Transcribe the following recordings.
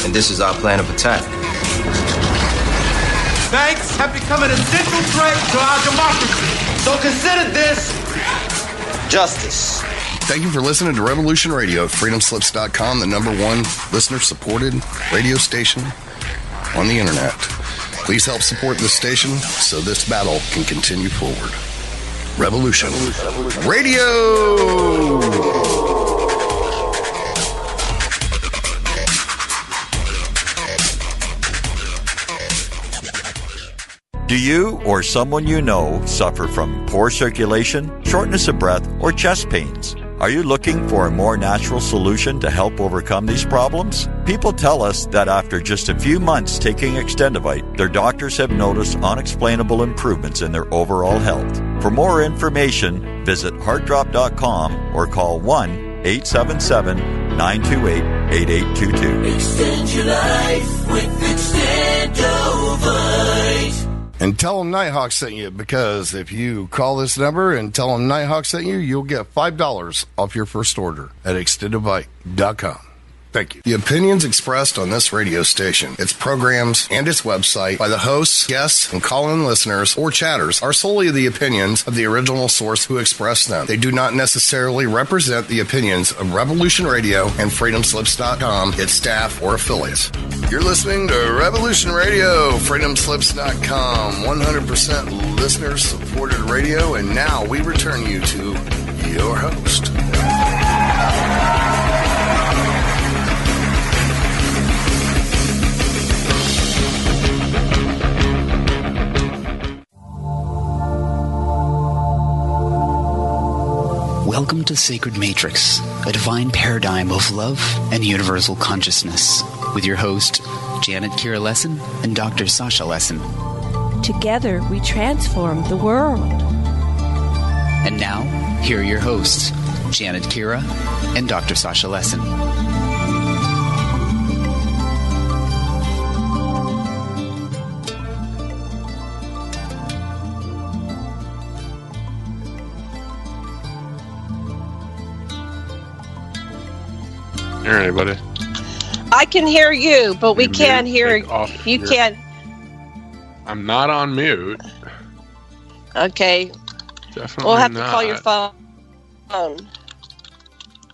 and this is our plan of attack. Banks have become an essential threat to our democracy. So consider this justice. Thank you for listening to Revolution Radio at freedomslips.com, the #1 listener-supported radio station on the internet. Please help support this station so this battle can continue forward. Revolution Radio! Do you or someone you know suffer from poor circulation, shortness of breath, or chest pains? Are you looking for a more natural solution to help overcome these problems? People tell us that after just a few months taking Extendivite, their doctors have noticed unexplainable improvements in their overall health. For more information, visit heartdrop.com or call 1-877-928-8822. Extend your life with Extendivite. And tell them Nighthawk sent you, because if you call this number and tell them Nighthawk sent you, you'll get $5 off your first order at extendivite.com. Thank you. The opinions expressed on this radio station, its programs, and its website by the hosts, guests, and call-in listeners or chatters are solely the opinions of the original source who expressed them. They do not necessarily represent the opinions of Revolution Radio and freedomslips.com, its staff, or affiliates. You're listening to Revolution Radio, freedomslips.com, 100% listener-supported radio, and now we return you to your host. Welcome to Sacred Matrix, a divine paradigm of love and universal consciousness, with your host, Janet Kira Lessin and Dr. Sasha Lessin. Together, we transform the world. And now, here are your hosts, Janet Kira and Dr. Sasha Lessin. Hear anybody? I can hear you, but we can't hear you. Can't. I'm not on mute. Okay. Definitely we'll have not. to call your phone.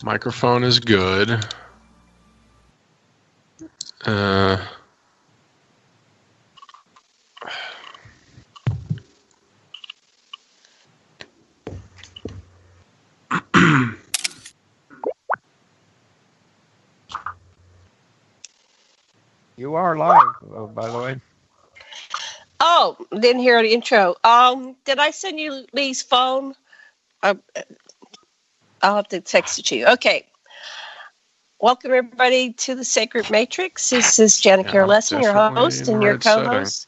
Microphone is good. You are live, by the way. Oh, didn't hear the intro. Did I send you Lee's phone? I'll have to text it to you. Okay. Welcome, everybody, to the Sacred Matrix. This is Janet Kira Lessin, your host and your co-host.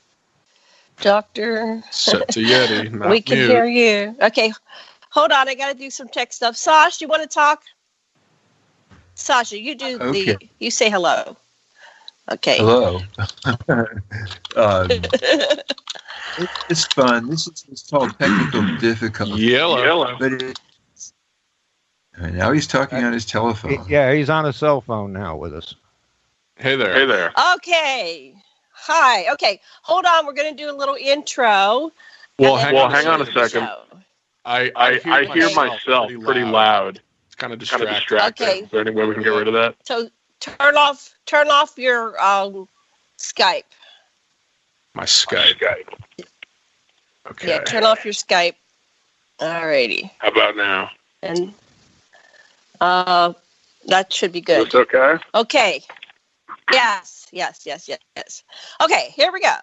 Doctor. Set to Yeti, not we can mute. hear you. Okay. Hold on. I got to do some tech stuff. Sasha, you want to talk? Sasha, you do you say hello. Okay. Hello. It's fun. It's called technical difficulty. Yellow. But now he's talking on his telephone. Yeah, he's on a cell phone now with us. Hey there. Okay. Hi. Okay. Hold on. We're going to do a little intro. Well, hang on a second. I hear myself pretty loud. It's kind of distracting. Okay. Is there any way we can get rid of that? So turn off your Skype. My Skype. Okay. Yeah, turn off your Skype. Alrighty. How about now? And that should be good. It's okay? Okay. Yes. Okay, here we go.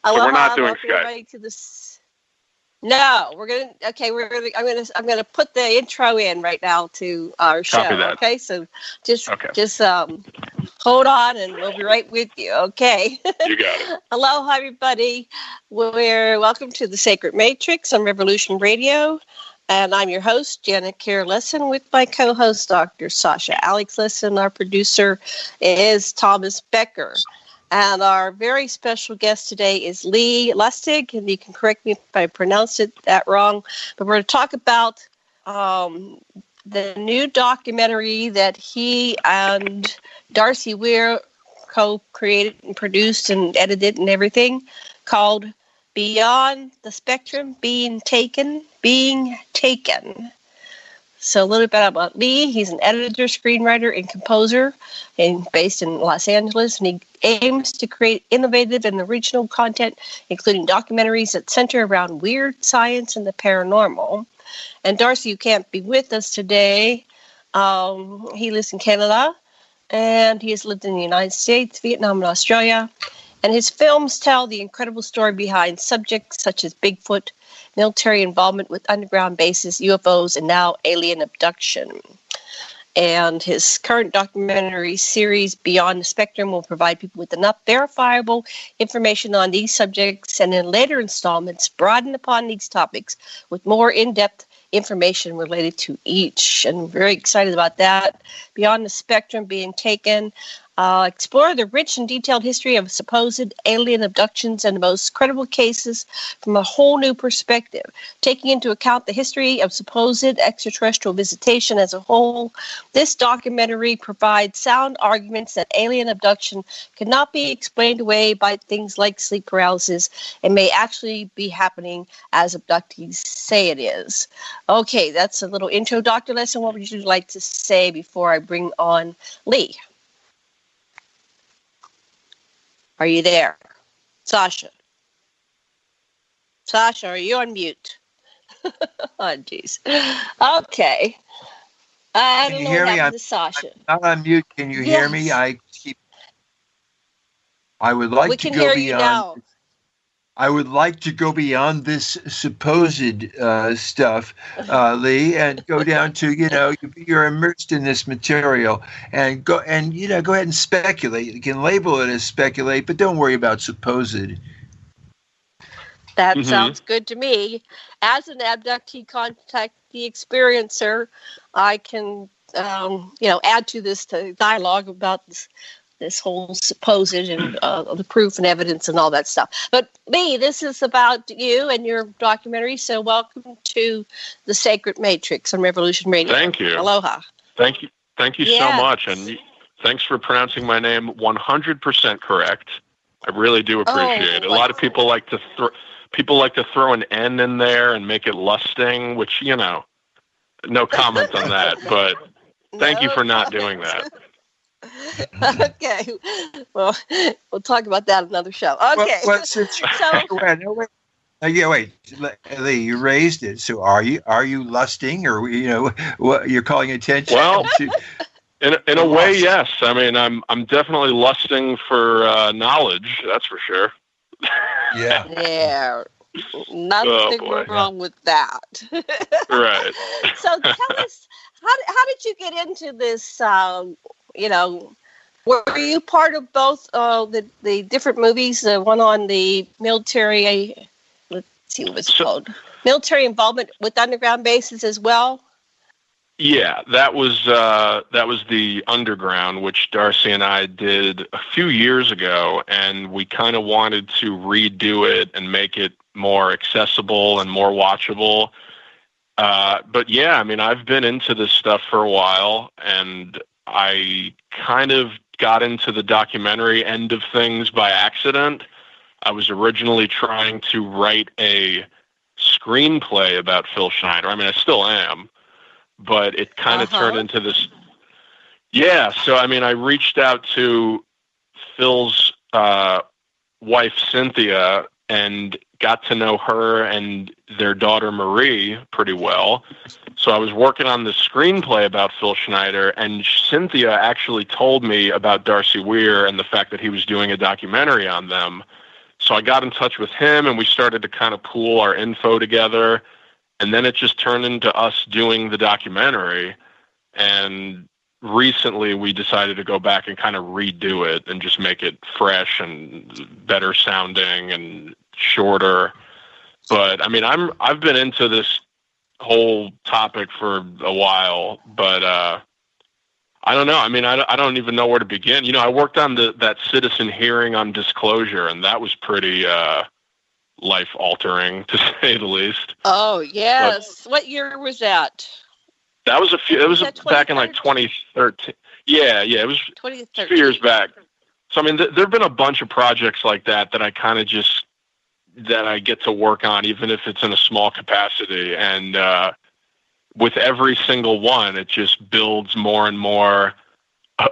We're not doing Skype. No, I'm gonna put the intro in right now to our show. Copy that. Okay, so just hold on and we'll be right with you. Okay. You got it. Hello, everybody. Welcome to the Sacred Matrix on Revolution Radio. And I'm your host, Janet Kira Lessin, with my co-host, Dr. Sasha Alex Lessin. Our producer is Thomas Becker. And our very special guest today is Lee Lustig, and you can correct me if I pronounced that wrong. But we're going to talk about the new documentary that he and Darcy Weir co-created and produced and edited and everything, called Beyond the Spectrum, Being Taken. So a little bit about Lee. He's an editor, screenwriter, and composer, and based in Los Angeles. And he aims to create innovative and original content, including documentaries that center around weird science and the paranormal. And Darcy, you can't be with us today. He lives in Canada, and he has lived in the United States, Vietnam, and Australia. And his films tell the incredible story behind subjects such as Bigfoot, military involvement with underground bases, UFOs, and now alien abduction. And his current documentary series, Beyond the Spectrum, will provide people with enough verifiable information on these subjects, and in later installments, broaden upon these topics with more in-depth information related to each. And I'm very excited about that. Beyond the Spectrum, Being Taken. Explore the rich and detailed history of supposed alien abductions and the most credible cases from a whole new perspective, taking into account the history of supposed extraterrestrial visitation as a whole. This documentary provides sound arguments that alien abduction cannot be explained away by things like sleep paralysis and may actually be happening as abductees say it is. Okay, that's a little intro. Dr. Lessin, what would you like to say before I bring on Lee? Are you there? Sasha? Sasha, are you on mute? Oh, jeez. Okay. I don't know what happened to Sasha. I'm not on mute. Can you hear me? I would like to go beyond. I would like to go beyond this supposed stuff, Lee, and go down to, you're immersed in this material, and go ahead and speculate. You can label it as speculate, but don't worry about supposed. That sounds good to me. As an abductee contactee experiencer, I can, add to this dialogue about this whole supposed and the proof and evidence and all that stuff. But Lee, this is about you and your documentary, so welcome to The Sacred Matrix on Revolution Radio. Thank you. Aloha. Thank you so much, and thanks for pronouncing my name 100% correct. I really do appreciate it. A lot of people like to throw an N in there and make it Lustig, which, no comment on that, but thank you for not doing that. Okay, well, we'll talk about that another show. Okay, wait, Lee, you raised it. So are you lusting, or what you're calling attention? Well, in a way, yes. I mean, I'm definitely lusting for knowledge. That's for sure. Yeah. Yeah. Nothing wrong with that. Right. So tell us, how did you get into this? Were you part of both the different movies? The one on the military, let's see what it's called, military involvement with underground bases as well? Yeah, that was the Underground, which Darcy and I did a few years ago, and we kind of wanted to redo it and make it more accessible and more watchable. But yeah, I mean, I've been into this stuff for a while, and I kind of got into the documentary end of things by accident. I was originally trying to write a screenplay about Phil Schneider. I mean, I still am, but it kind of turned into this. Yeah. So, I mean, I reached out to Phil's wife, Cynthia, and got to know her and their daughter, Marie, pretty well. So I was working on the screenplay about Phil Schneider, and Cynthia actually told me about Darcy Weir and the fact that he was doing a documentary on them. So I got in touch with him, and we started to kind of pool our info together. And then it just turned into us doing the documentary. And recently we decided to go back and kind of redo it and just make it fresh and better sounding and shorter. But I mean, I've been into this whole topic for a while, but I don't know. I mean, I don't even know where to begin. I worked on that citizen hearing on disclosure, and that was pretty life altering, to say the least. Oh yes. What year was that? That was it was back in like 2013. Yeah, it was 2013. A few years back. So, I mean, there have been a bunch of projects like that I kind of just, that I get to work on, even if it's in a small capacity. And with every single one, it just builds more and more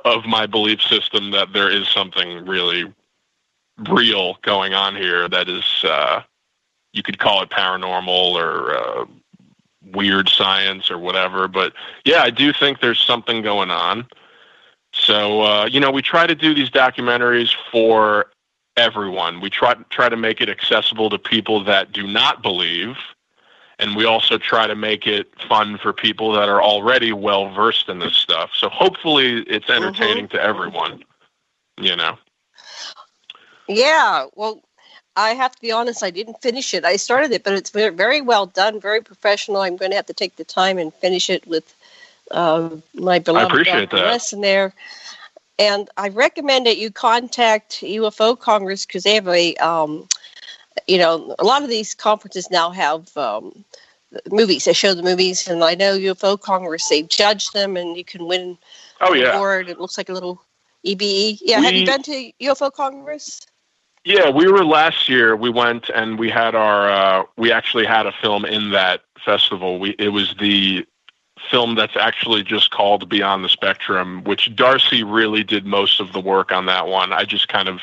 of my belief system that there is something really real going on here that is, you could call it paranormal or weird science or whatever. But yeah, I do think there's something going on. So, we try to do these documentaries for everyone. We try to make it accessible to people that do not believe. And we also try to make it fun for people that are already well versed in this stuff. So hopefully it's entertaining to everyone, Yeah. Well, I have to be honest, I didn't finish it. I started it, but it's very, very well done, very professional. I'm going to have to take the time and finish it with my beloved Dr. Lessin there. And I recommend that you contact UFO Congress because they have a lot of these conferences now have movies. They show the movies, and I know UFO Congress, they judge them, and you can win an award. It looks like a little EBE. Yeah, have you been to UFO Congress? Yeah, we were last year. We went and we had we actually had a film in that festival. It was the film that's actually just called Beyond the Spectrum, which Darcy really did most of the work on that one. I just kind of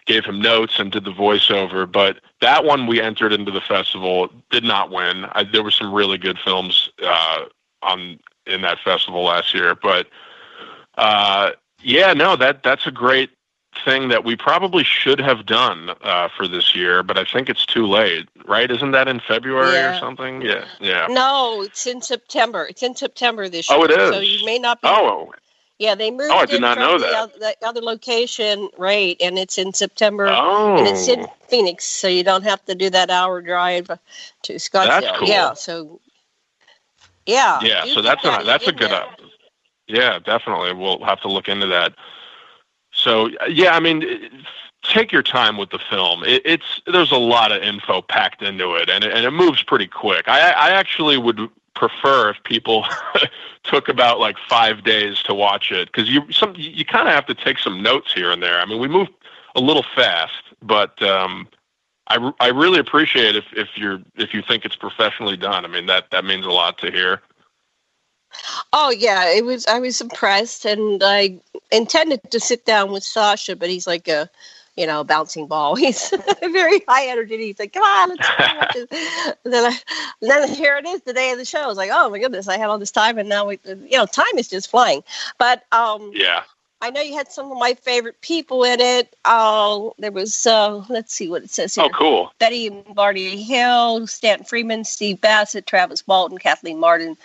gave him notes and did the voiceover, but that one we entered into the festival, did not win. There were some really good films in that festival last year, but that's a great thing that we probably should have done for this year, but I think it's too late, right? Isn't that in February or something? Yeah. No, it's in September. It's in September this year. Oh, it is? So you may not be... Oh. Yeah, they moved I did not know the other location, right, and it's in September, and it's in Oh, Phoenix, so you don't have to do that hour drive to Scottsdale. that's cool. Yeah, so... Yeah. Yeah, you so get that's a in good there. yeah, definitely. We'll have to look into that. So, yeah, I mean, take your time with the film. There's a lot of info packed into it, and it moves pretty quick. I actually would prefer if people took about like 5 days to watch it, because you kind of have to take some notes here and there. I mean, we move a little fast, but I really appreciate if you think it's professionally done. I mean, that means a lot to hear. Oh yeah, I was impressed, and I intended to sit down with Sasha, but he's like a bouncing ball. He's very high energy. He's like, come on, let's watch this. And then here it is, the day of the show. I was like, oh my goodness, I had all this time, and now time is just flying. But Yeah. I know you had some of my favorite people in it. There was let's see what it says here. Oh, cool. Betty and Barney Hill, Stanton Freeman, Steve Bassett, Travis Walton, Kathleen Martin.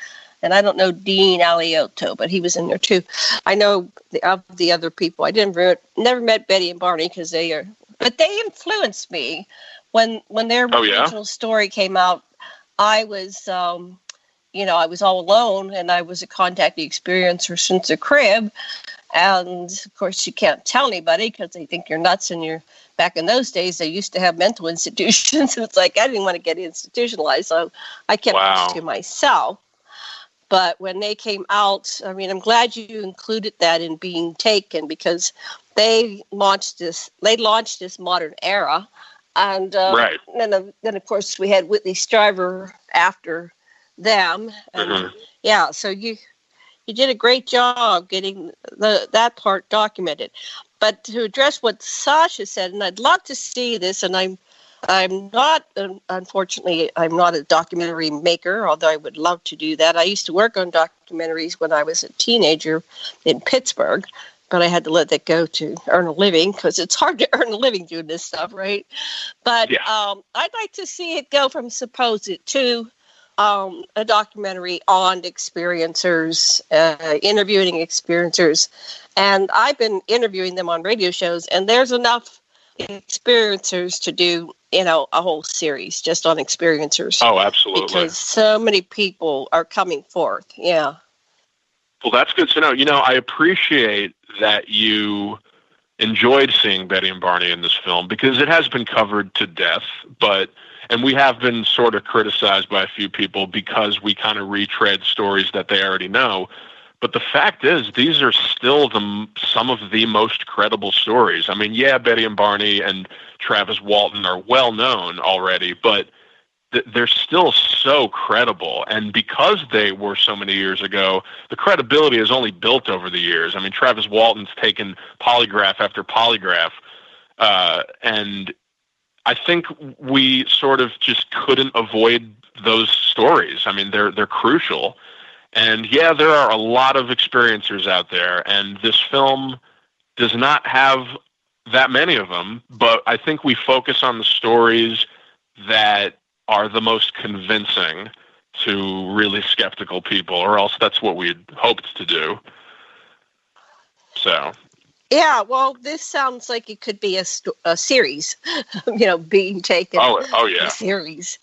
And I don't know Dean Aliotto, but he was in there too. I know the other people. I never met Betty and Barney but they influenced me when their original story came out. I was, I was all alone, and I was a contacting experiencer since the crib. And of course, you can't tell anybody because they think you're nuts. And back in those days, they used to have mental institutions. It's like I didn't want to get institutionalized, so I kept it to myself. But when they came out, I mean, I'm glad you included that in Being Taken, because they launched this modern era. And then of course, we had Whitley Strieber after them. And so you did a great job getting that part documented. But to address what Sasha said, and I'd love to see this, and I'm not, unfortunately, I'm not a documentary maker, although I would love to do that. I used to work on documentaries when I was a teenager in Pittsburgh, but I had to let that go to earn a living, because it's hard to earn a living doing this stuff, right? But I'd like to see it go from supposed to a documentary on experiencers, interviewing experiencers. And I've been interviewing them on radio shows, and there's enough experiencers to do a whole series just on experiencers. Oh, absolutely. Because so many people are coming forth. Yeah. Well, that's good to know. I appreciate that you enjoyed seeing Betty and Barney in this film, because it has been covered to death, but And we have been sort of criticized by a few people because we kind of retread stories that they already know. But the fact is, these are still some of the most credible stories. I mean, yeah, Betty and Barney and Travis Walton are well known already, but they're still so credible. And because they were so many years ago, the credibility has only built over the years. I mean, Travis Walton's taken polygraph after polygraph. And I think we sort of just couldn't avoid those stories. I mean, they're crucial. And yeah, there are a lot of experiencers out there, and this film does not have that many of them, but I think we focus on the stories that are the most convincing to really skeptical people, or else that's what we'd hoped to do. So. Yeah, well, this sounds like it could be a series, being taken. Oh yeah. A series.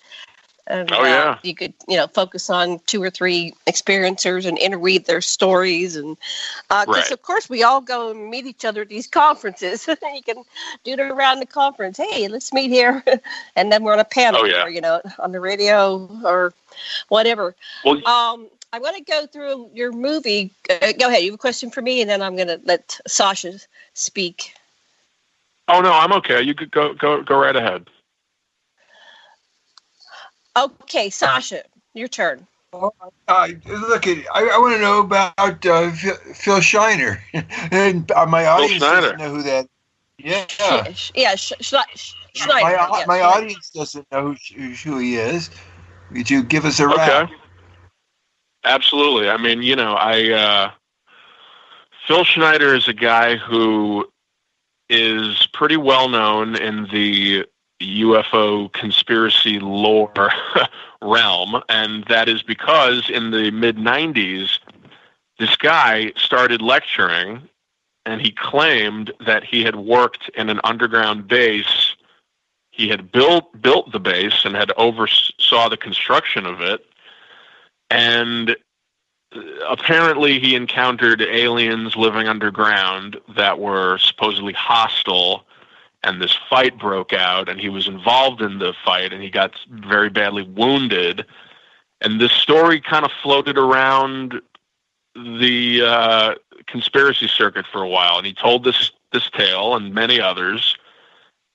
And, yeah. You could, focus on 2 or 3 experiencers and interweave their stories. And because, of course, we all go and meet each other at these conferences. You can do it around the conference. Hey, let's meet here. And then we're on a panel or, on the radio or whatever. Well, I want to go through your movie. Go ahead. You have a question for me, and then I'm going to let Sasha speak. Oh, no, I'm okay. You could go right ahead. Okay, Sasha, your turn. Look, I want to know about Phil Shiner, and my audience doesn't know who that. Schneider. My audience doesn't know who he is. Could you give us a wrap? Okay. Absolutely. I mean, Phil Schneider is a guy who is pretty well known in the UFO conspiracy lore realm, and that is because in the mid-90s, this guy started lecturing, and he claimed that he had worked in an underground base. He had built the base and had oversaw the construction of it, and apparently he encountered aliens living underground that were supposedly hostile, and this fight broke out, and he was involved in the fight, and he got very badly wounded. And this story kind of floated around the conspiracy circuit for a while, and he told this tale and many others.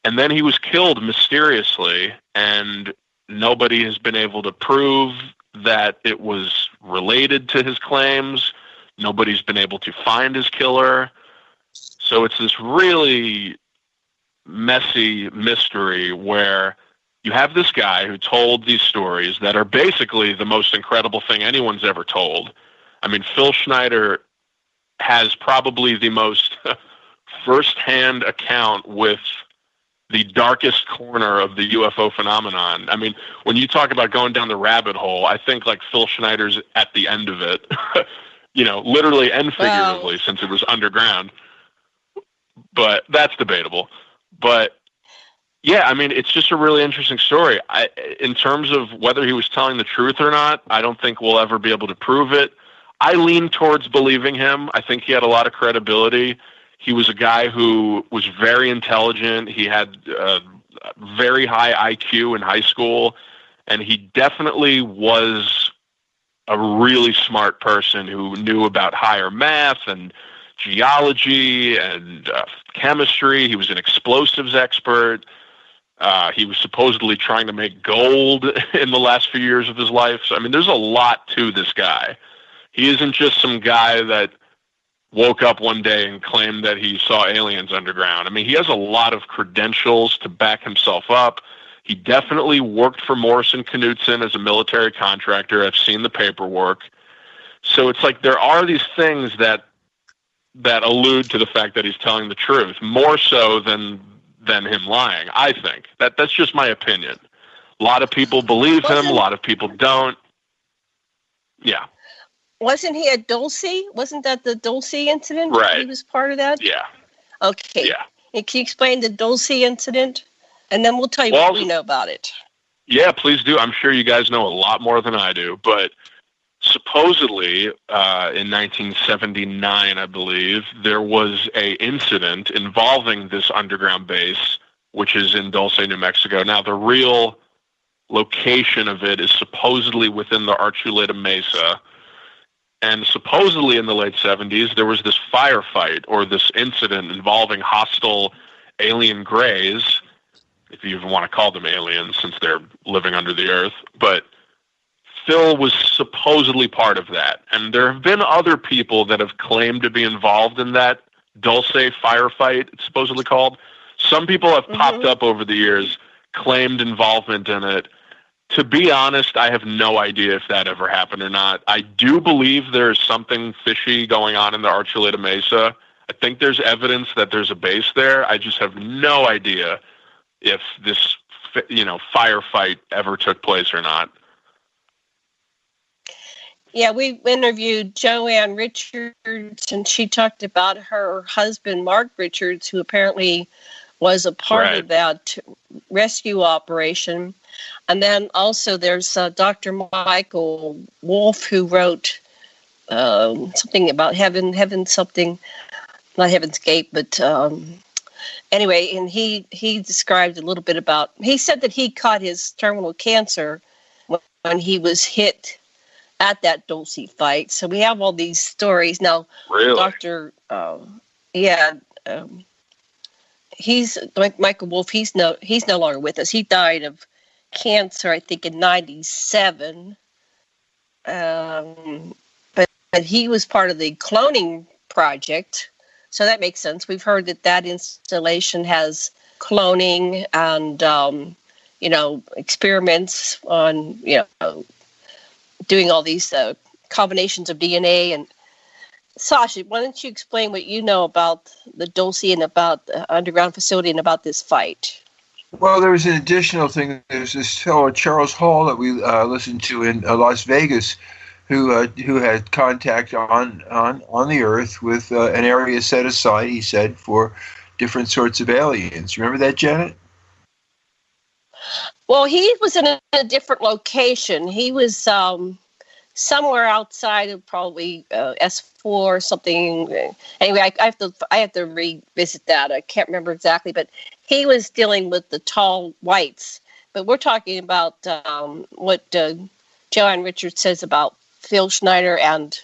And then he was killed mysteriously, and nobody has been able to prove that it was related to his claims. Nobody's been able to find his killer. So it's this really messy mystery where you have this guy who told these stories that are basically the most incredible thing anyone's ever told. I mean, Phil Schneider has probably the most first-hand account with the darkest corner of the UFO phenomenon. I mean, when you talk about going down the rabbit hole, I think like Phil Schneider's at the end of it, literally and figuratively, since it was underground. But that's debatable. But yeah, I mean, it's just a really interesting story. In terms of whether he was telling the truth or not, I don't think we'll ever be able to prove it. I lean towards believing him. I think he had a lot of credibility. He was a guy who was very intelligent. He had a very high IQ in high school, and he definitely was a really smart person who knew about higher math and geology and chemistry. He was an explosives expert. He was supposedly trying to make gold in the last few years of his life. So, I mean, there's a lot to this guy. He isn't just some guy that woke up one day and claimed that he saw aliens underground. I mean, he has a lot of credentials to back himself up. He definitely worked for Morrison Knudsen as a military contractor. I've seen the paperwork. So it's like there are these things that allude to the fact that he's telling the truth, more so than him lying, I think. That's just my opinion. A lot of people believe him, a lot of people don't. Yeah. Wasn't he at Dulce? Wasn't that the Dulce incident? Right. He was part of that? Yeah. Okay. Yeah. And can you explain the Dulce incident? And then we'll tell you what we know about it. Yeah, please do. I'm sure you guys know a lot more than I do. But supposedly, in 1979, I believe, there was a incident involving this underground base, which is in Dulce, New Mexico. Now, the real location of it is supposedly within the Archuleta Mesa. And supposedly in the late 70s, there was this firefight or this incident involving hostile alien greys, if you even want to call them aliens since they're living under the earth. But Phil was supposedly part of that. And there have been other people that have claimed to be involved in that Dulce firefight, it's supposedly called. Some people have popped up over the years, claimed involvement in it. To be honest, I have no idea if that ever happened or not. I do believe there's something fishy going on in the Archuleta Mesa. I think there's evidence that there's a base there. I just have no idea if this, firefight ever took place or not. Yeah, we interviewed Joanne Richards, and she talked about her husband, Mark Richards, who apparently was a part of that rescue operation. And then also there's Dr. Michael Wolf, who wrote something about heaven something, not Heaven's Gate, but anyway, and he described a little bit about, he said that he caught his terminal cancer when he was hit at that Dulce fight. So we have all these stories. Now, really? Dr. He's like Michael Wolf. He's no longer with us. He died of cancer, I think, in '97. But he was part of the cloning project, so that makes sense. We've heard that installation has cloning and experiments on doing all these combinations of DNA. And Sasha, why don't you explain what you know about the Dulce and about the underground facility and about this fight? Well, there was an additional thing. There's this fellow, Charles Hall, that we listened to in Las Vegas, who had contact on the Earth with an area set aside, he said, for different sorts of aliens. Remember that, Janet? Well, he was in a different location. He was somewhere outside of probably S4 or something. Anyway, I have to revisit that. I can't remember exactly, but he was dealing with the tall whites. But we're talking about what Joanne Richards says about Phil Schneider and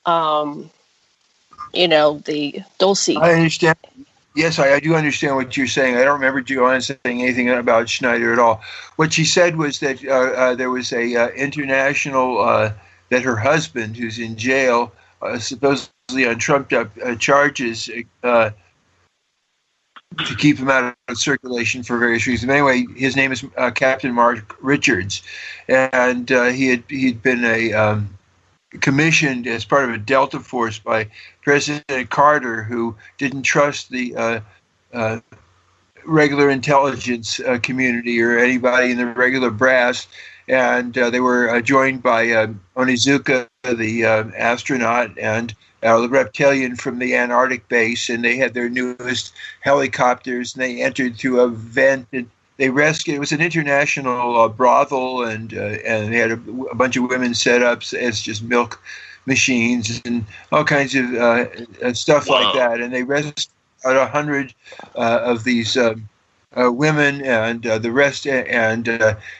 the Dulce. I understand. Yes, I do understand what you're saying. I don't remember Joanne saying anything about Schneider at all. What she said was that there was a international, that her husband, who's in jail, supposedly on trumped-up charges, to keep him out of circulation for various reasons. Anyway, his name is Captain Mark Richards, and he'd been commissioned as part of a Delta Force by President Carter, who didn't trust the regular intelligence community or anybody in the regular brass. And they were joined by Onizuka, the astronaut, and the reptilian from the Antarctic base. And they had their newest helicopters, and they entered through a vent. And they rescued. It was an international brothel, and they had a bunch of women set up as just milk machines and all kinds of stuff like that. And they rescued about 100 of these women, and the rest, and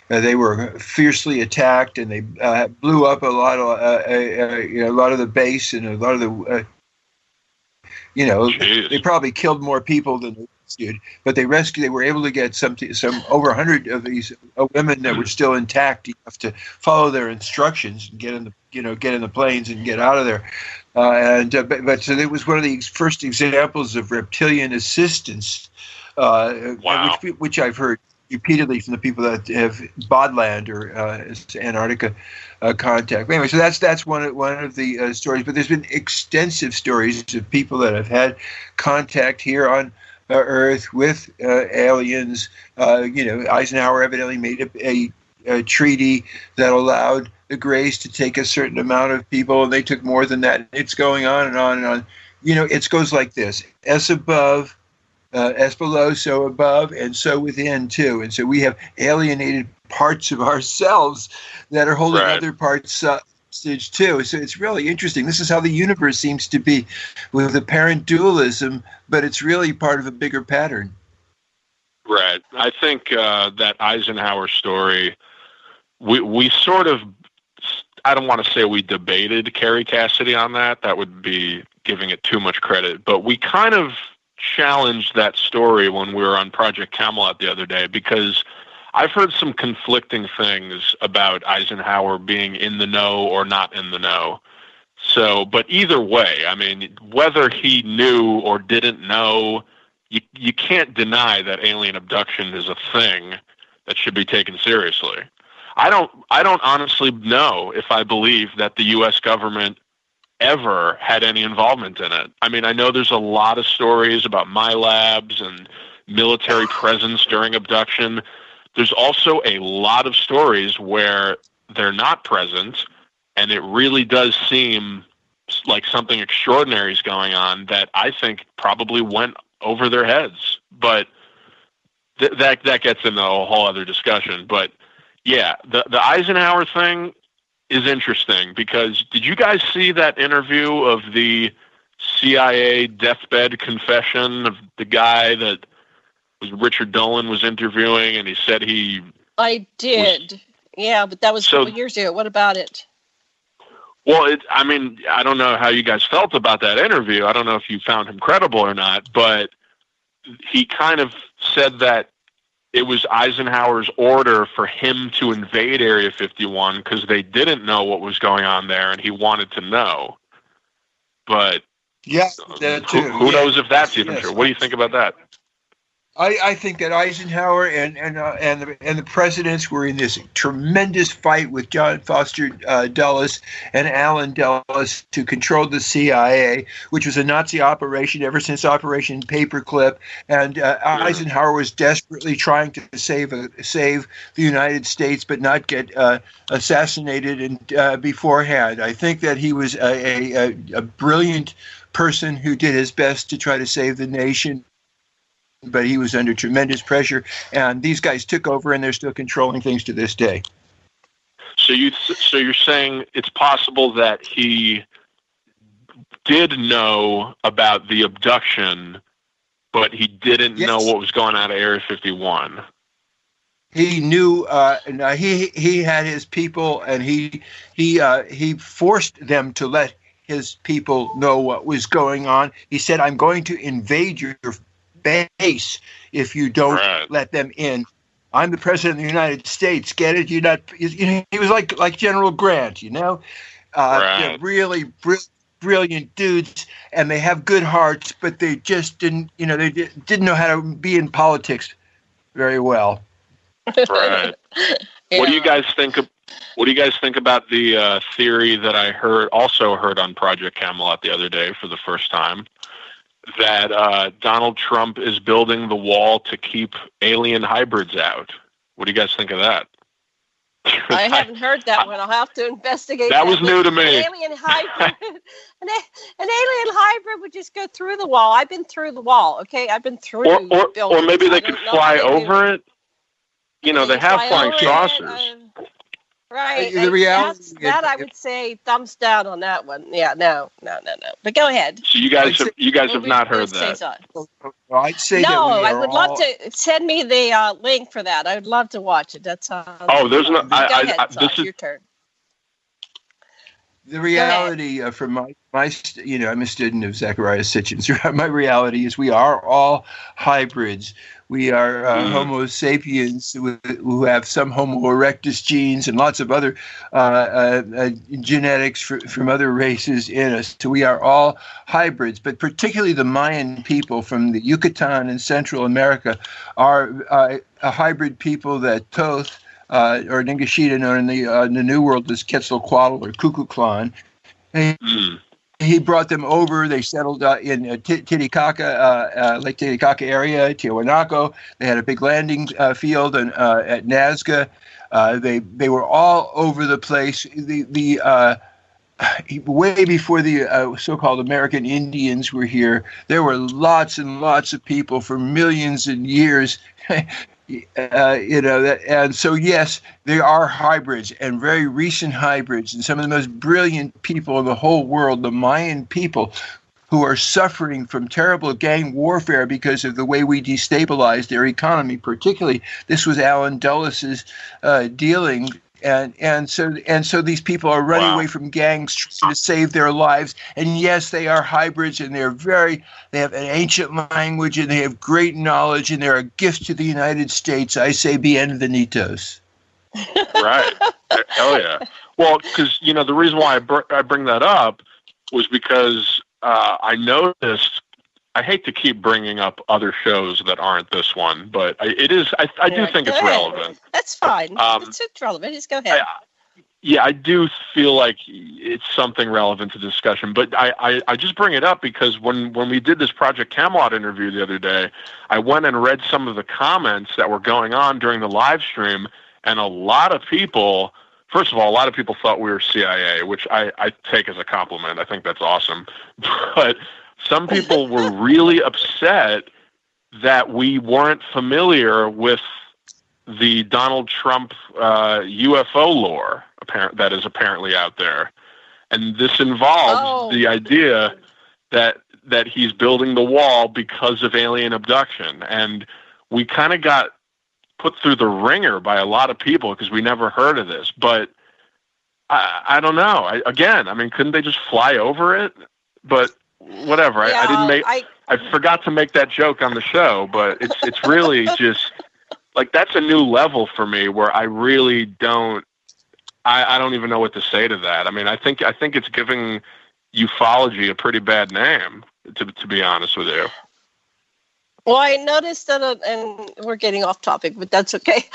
they were fiercely attacked, and they blew up a lot of the base, and a lot of the they probably killed more people than they rescued, but they were able to get some over 100 of these women that were still intact enough to follow their instructions and get in the planes and get out of there. But so it was one of the first examples of reptilian assistance, which I've heard repeatedly from the people that have Bodland or Antarctica contact. Anyway, so that's one of the stories. But there's been extensive stories of people that have had contact here on Earth with aliens. Eisenhower evidently made a treaty that allowed the Greys to take a certain amount of people, and they took more than that. It's going on and on and on. It goes like this: S above, S below, so above, and so within too. And so we have alienated parts of ourselves that are holding other parts hostage too. So it's really interesting. This is how the universe seems to be, with apparent dualism, but it's really part of a bigger pattern. Right. I think that Eisenhower story we sort of, I don't want to say we debated Carrie Cassidy on that. That would be giving it too much credit. But we kind of challenged that story when we were on Project Camelot the other day, because I've heard some conflicting things about Eisenhower being in the know or not in the know. So, but either way, I mean, whether he knew or didn't know, you can't deny that alien abduction is a thing that should be taken seriously. I don't honestly know if I believe that the U.S. government ever had any involvement in it. I mean, I know there's a lot of stories about MyLabs and military presence during abduction. There's also a lot of stories where they're not present, and it really does seem like something extraordinary is going on that I think probably went over their heads. But that gets into a whole other discussion. But yeah, the Eisenhower thing is interesting, because did you guys see that interview of the CIA deathbed confession of the guy that was Richard Dolan was interviewing, and he said I did. Yeah, but that was a couple years ago. What about it? Well, I mean, I don't know how you guys felt about that interview. I don't know if you found him credible or not, but he kind of said that it was Eisenhower's order for him to invade Area 51 because they didn't know what was going on there, and he wanted to know. But yeah, that too. Who knows if that's even true? What do you think about that? I think that Eisenhower and the presidents were in this tremendous fight with John Foster Dulles and Allen Dulles to control the CIA, which was a Nazi operation ever since Operation Paperclip. And Eisenhower was desperately trying to save the United States, but not get assassinated beforehand. I think that he was a brilliant person who did his best to try to save the nation, but he was under tremendous pressure, and these guys took over, and they're still controlling things to this day. So you're saying it's possible that he did know about the abduction, but he didn't know what was going on at Area 51. He knew. He had his people, and he forced them to let his people know what was going on. He said, "I'm going to invade your base if you don't let them in. I'm the president of the United States. Get it? You're not." He was like General Grant, They're really brilliant dudes, and they have good hearts, but they just didn't, they didn't know how to be in politics very well. Right. Yeah. What do you guys think about the theory that I heard on Project Camelot the other day for the first time, that Donald Trump is building the wall to keep alien hybrids out? What do you guys think of that? I haven't heard that one. I'll have to investigate. That was new to me. An alien hybrid, an alien hybrid would just go through the wall. I've been through the wall. Okay, I've been through. Or maybe they could fly over it. They have flying saucers. Right. The reality that I would say thumbs down on that one. Yeah, no. But go ahead. So you guys have not heard that. I'd say no. I would love to send me the link for that. I would love to watch it. That's there's no. Go ahead, this is your turn. The reality from my I'm a student of Zachariah Sitchin's. My reality is we are all hybrids. We are Homo sapiens who have some Homo erectus genes and lots of other genetics from other races in us. So we are all hybrids, but particularly the Mayan people from the Yucatan and Central America are a hybrid people that Toth, or Ningishita, known in the New World as Quetzalcoatl or Kukulkan. He brought them over. They settled in Titicaca, Lake Titicaca area, Tiwanaku. They had a big landing field at Nazca. They were all over the place. Way before the so-called American Indians were here, there were lots and lots of people for millions of years. And so yes, there are hybrids, and very recent hybrids, and some of the most brilliant people in the whole world, the Mayan people, who are suffering from terrible gang warfare because of the way we destabilized their economy. Particularly, this was Allen Dulles' dealing, and so these people are running away from gangs trying to save their lives. And yes, they are hybrids, and they have an ancient language, and they have great knowledge, and they're a gift to the United States. I say bienvenidos. Right. Hell yeah. Well, because, the reason why I bring that up was because I noticed, I hate to keep bringing up other shows that aren't this one, but I do think it's relevant. That's fine. It's relevant. Just go ahead. I do feel like it's something relevant to discussion, but I just bring it up because when we did this Project Camelot interview the other day, I went and read some of the comments that were going on during the live stream, and a lot of people, first of all, a lot of people thought we were CIA, which I take as a compliment. I think that's awesome. But some people were really upset that we weren't familiar with the Donald Trump UFO lore that is apparently out there. And this involves the idea that he's building the wall because of alien abduction. And we kind of got put through the ringer by a lot of people because we never heard of this. But I don't know. Couldn't they just fly over it? But whatever. Yeah, I forgot to make that joke on the show, but it's really just like, that's a new level for me where I really don't, I don't even know what to say to that. I think it's giving ufology a pretty bad name, to be honest with you. Well, I noticed that, and we're getting off topic, but that's okay.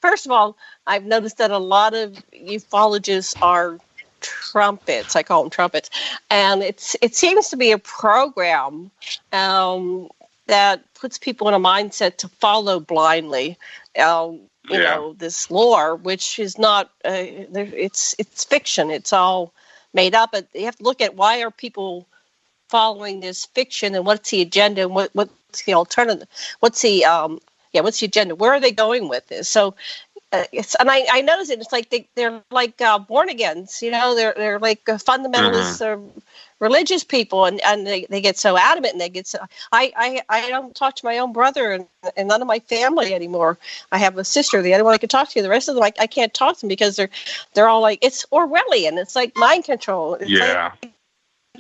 First of all, I've noticed that a lot of ufologists are trumpets. I call them trumpets, and it seems to be a program that puts people in a mindset to follow blindly. You know, this lore, which is not. It's fiction. It's all made up. But you have to look at why are people following this fiction, and what's the agenda, and what's the alternative? What's the agenda? Where are they going with this? So, I notice it. It's like they're like born agains. They're like fundamentalist religious people, and they get so adamant, and they get so. I don't talk to my own brother and none of my family anymore. I have a sister, the other one I can talk to. The rest of them, I can't talk to them because they're all like, it's Orwellian. It's like mind control. It's like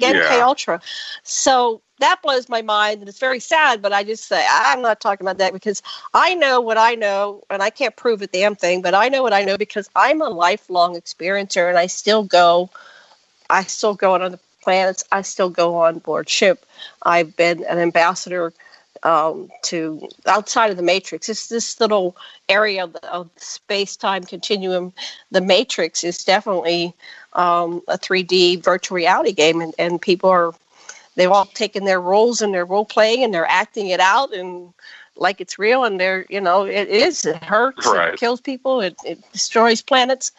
MK Ultra. So that blows my mind, and it's very sad, but I just say, I'm not talking about that because I know what I know, and I can't prove a damn thing, but I know what I know because I'm a lifelong experiencer, and I still go on other planets. I still go on board ship. I've been an ambassador to outside of the Matrix. It's this little area of space-time continuum. The Matrix is definitely a 3D virtual reality game, and people they've all taken their roles and they're role playing and they're acting it out and like it's real, and it hurts, it kills people, it destroys planets.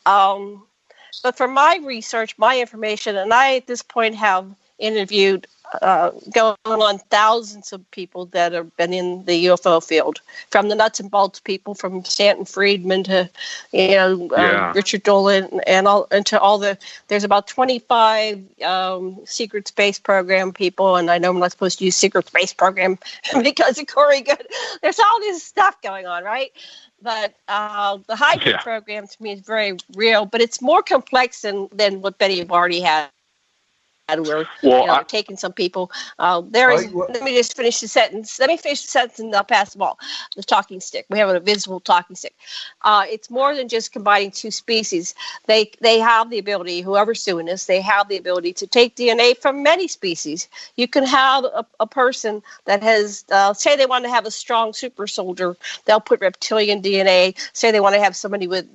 But for my research, my information, and I at this point have interviewed going on thousands of people that have been in the UFO field, from the nuts and bolts people, from Stanton Friedman to Richard Dolan, and to all the. There's about 25 secret space program people, and I know I'm not supposed to use secret space program because of Corey Good. There's all this stuff going on, right? But the hybrid program to me is very real, but it's more complex than what Betty already had. We're taking some people. Let me just finish the sentence. Let me finish the sentence and I'll pass them all. The talking stick. We have a visible talking stick. It's more than just combining two species. They have the ability, whoever's doing this, they have the ability to take DNA from many species. You can have a person that has, say they want to have a strong super soldier, they'll put reptilian DNA. Say they want to have somebody with,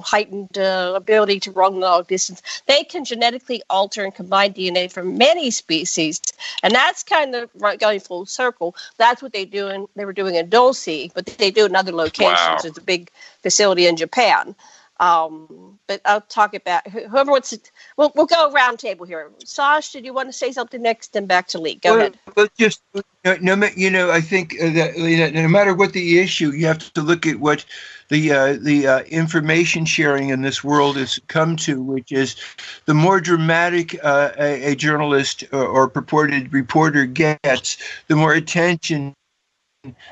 heightened ability to run long distance. They can genetically alter and combine DNA from many species, and that's kind of going full circle. That's what they were doing in Dulce, but they do it in other locations. Wow. It's a big facility in Japan. But I'll talk about whoever wants to. We'll go round table here. Sasha, did you want to say something next? And back to Lee. Go ahead. But just I think that no matter what the issue, you have to look at what the information sharing in this world has come to, which is the more dramatic a journalist or purported reporter gets, the more attention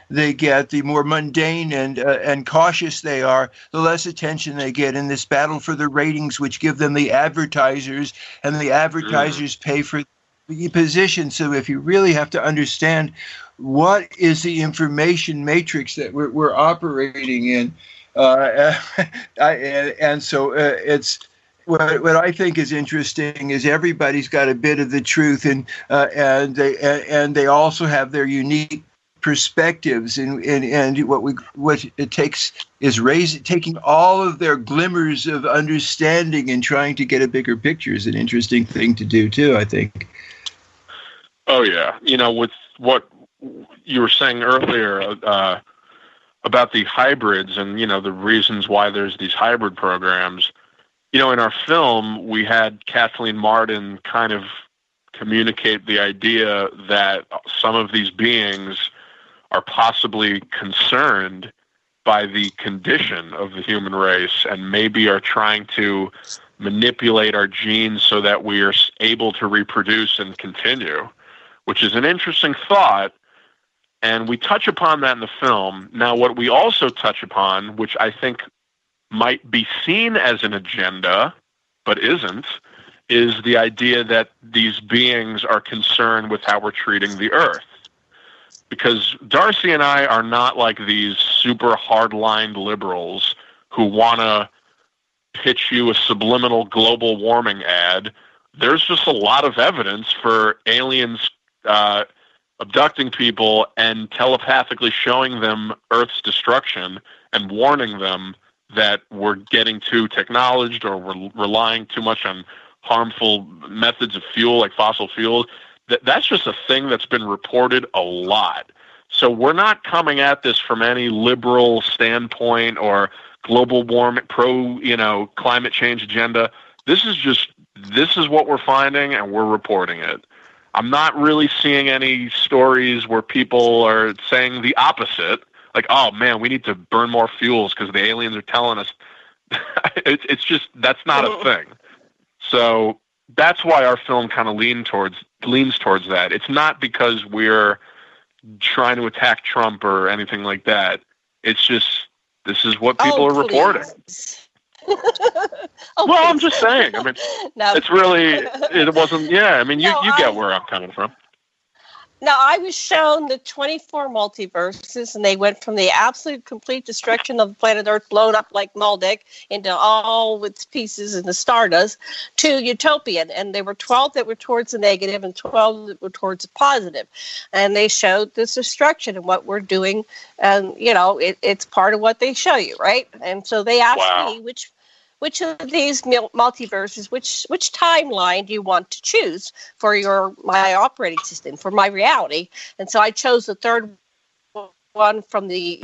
they get, the more mundane and cautious they are, the less attention they get in this battle for the ratings, which give them the advertisers, and the advertisers pay for the position. So if you really have to understand what is the information matrix that we're operating in, it's what I think is interesting is everybody's got a bit of the truth, and they also have their unique perspectives, and what it takes is taking all of their glimmers of understanding and trying to get a bigger picture is an interesting thing to do too, I think. Oh yeah, with what you were saying earlier about the hybrids and the reasons why there's these hybrid programs. In our film, we had Kathleen Martin kind of communicate the idea that some of these beings are possibly concerned by the condition of the human race and maybe are trying to manipulate our genes so that we are able to reproduce and continue, which is an interesting thought. And we touch upon that in the film. Now, what we also touch upon, which I think might be seen as an agenda, but isn't, is the idea that these beings are concerned with how we're treating the Earth. Because Darcy and I are not like these super hard-lined liberals who want to pitch you a subliminal global warming ad. There's just a lot of evidence for aliens abducting people and telepathically showing them Earth's destruction and warning them that we're getting too technologized or we're relying too much on harmful methods of fuel like fossil fuels. That's just a thing that's been reported a lot. So we're not coming at this from any liberal standpoint or global warming, climate change agenda. This is what we're finding and we're reporting it. I'm not really seeing any stories where people are saying the opposite. Like, oh man, we need to burn more fuels because the aliens are telling us. It's just, that's not a thing. So that's why our film kind of leans towards that. It's not because we're trying to attack Trump or anything like that. It's just, this is what people are reporting. Well, I'm just saying. I mean, no. It's really, it wasn't, yeah, I mean, you get where I'm coming from. Now, I was shown the 24 multiverses, and they went from the absolute complete destruction of the planet Earth, blown up like Maldek into all its pieces in the stardust, to utopian. And there were 12 that were towards the negative and 12 that were towards the positive. And they showed this destruction and what we're doing. And, it's part of what they show you, right? And so they asked me which of these multiverses, which timeline do you want to choose for my operating system, for my reality? And so I chose the third one from the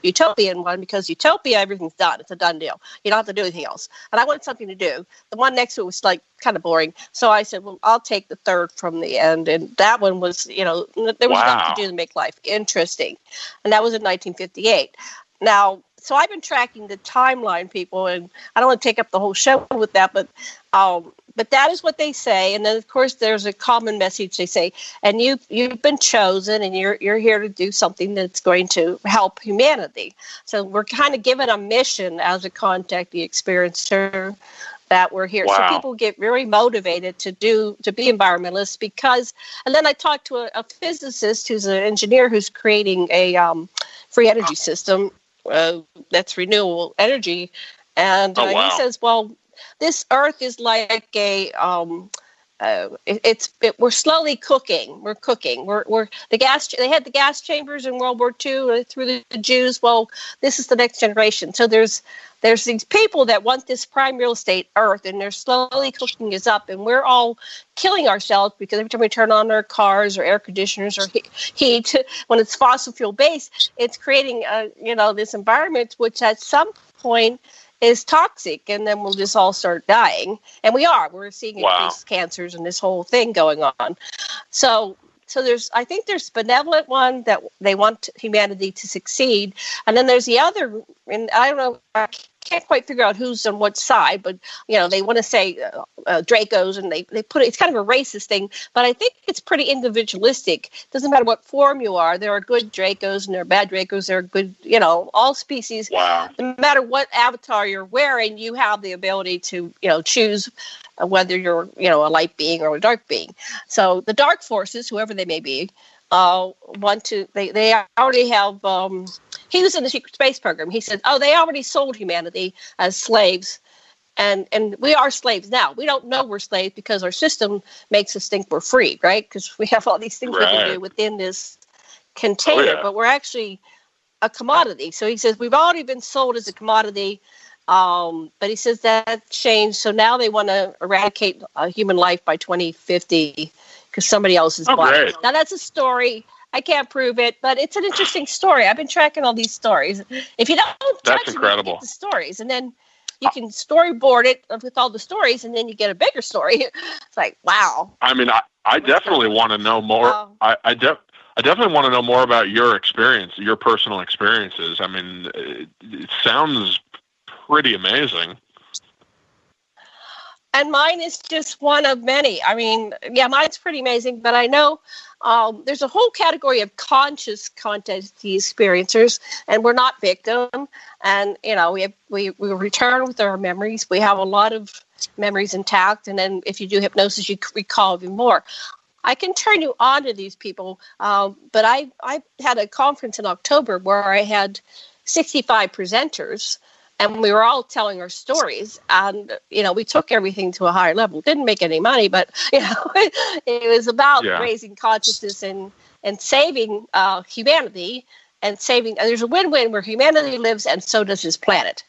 utopian one, because utopia, everything's done. It's a done deal. You don't have to do anything else. And I wanted something to do. The one next to it was like kind of boring. So I said, well, I'll take the third from the end. And that one was, there was nothing to do to make life interesting. And that was in 1958. Now, so I've been tracking the timeline, people, and I don't want to take up the whole show with that, but that is what they say. And then, of course, there's a common message they say, and you've been chosen, and you're here to do something that's going to help humanity. So we're kind of given a mission as a contact the experiencer that we're here. So people get very motivated to be environmentalists because, and then I talked to a physicist who's an engineer who's creating a free energy system. That's renewable energy, and he says, "Well, this Earth is like a we're slowly cooking. We're cooking. We're the gas. They had the gas chambers in World War II through the Jews. Well, this is the next generation. So there's these people that want this prime real estate Earth, and they're slowly cooking us up, and we're all killing ourselves because every time we turn on our cars or air conditioners or heat, when it's fossil fuel based, it's creating this environment which at some point is toxic, and then we'll just all start dying. And we're seeing increased cancers and this whole thing going on. So I think there's benevolent one that they want humanity to succeed, and then there's the other, and I don't know, I can't quite figure out who's on what side, but they want to say Dracos, and they put it. It's kind of a racist thing, but I think it's pretty individualistic. Doesn't matter what form you are. There are good Dracos and there are bad Dracos. There are good, all species. Wow. No matter what avatar you're wearing, you have the ability to choose whether you're a light being or a dark being. So the dark forces, whoever they may be, want to. They already have. He was in the secret space program. He said, they already sold humanity as slaves. And we are slaves now. We don't know we're slaves because our system makes us think we're free, right? Because we have all these things we can do within this container, but we're actually a commodity. So he says, we've already been sold as a commodity. But he says that changed. So now they want to eradicate human life by 2050 because somebody else is bought it. Now that's a story. I can't prove it, but it's an interesting story. I've been tracking all these stories. If you don't that's incredible. You get the stories, and then you can storyboard it with all the stories, and then you get a bigger story. It's like, wow. I mean, I definitely want to know more. I definitely want to know more about your experience, your personal experiences. I mean, it sounds pretty amazing. And mine is just one of many. I mean, mine's pretty amazing, but I know there's a whole category of conscious consciousness experiencers, and we're not victim. And, we return with our memories. We have a lot of memories intact. And then if you do hypnosis, you recall even more. I can turn you on to these people. But I had a conference in October where I had 65 presenters. And we were all telling our stories, and we took everything to a higher level. Didn't make any money, but it was about raising consciousness and saving humanity and saving. And there's a win-win where humanity lives, and so does this planet,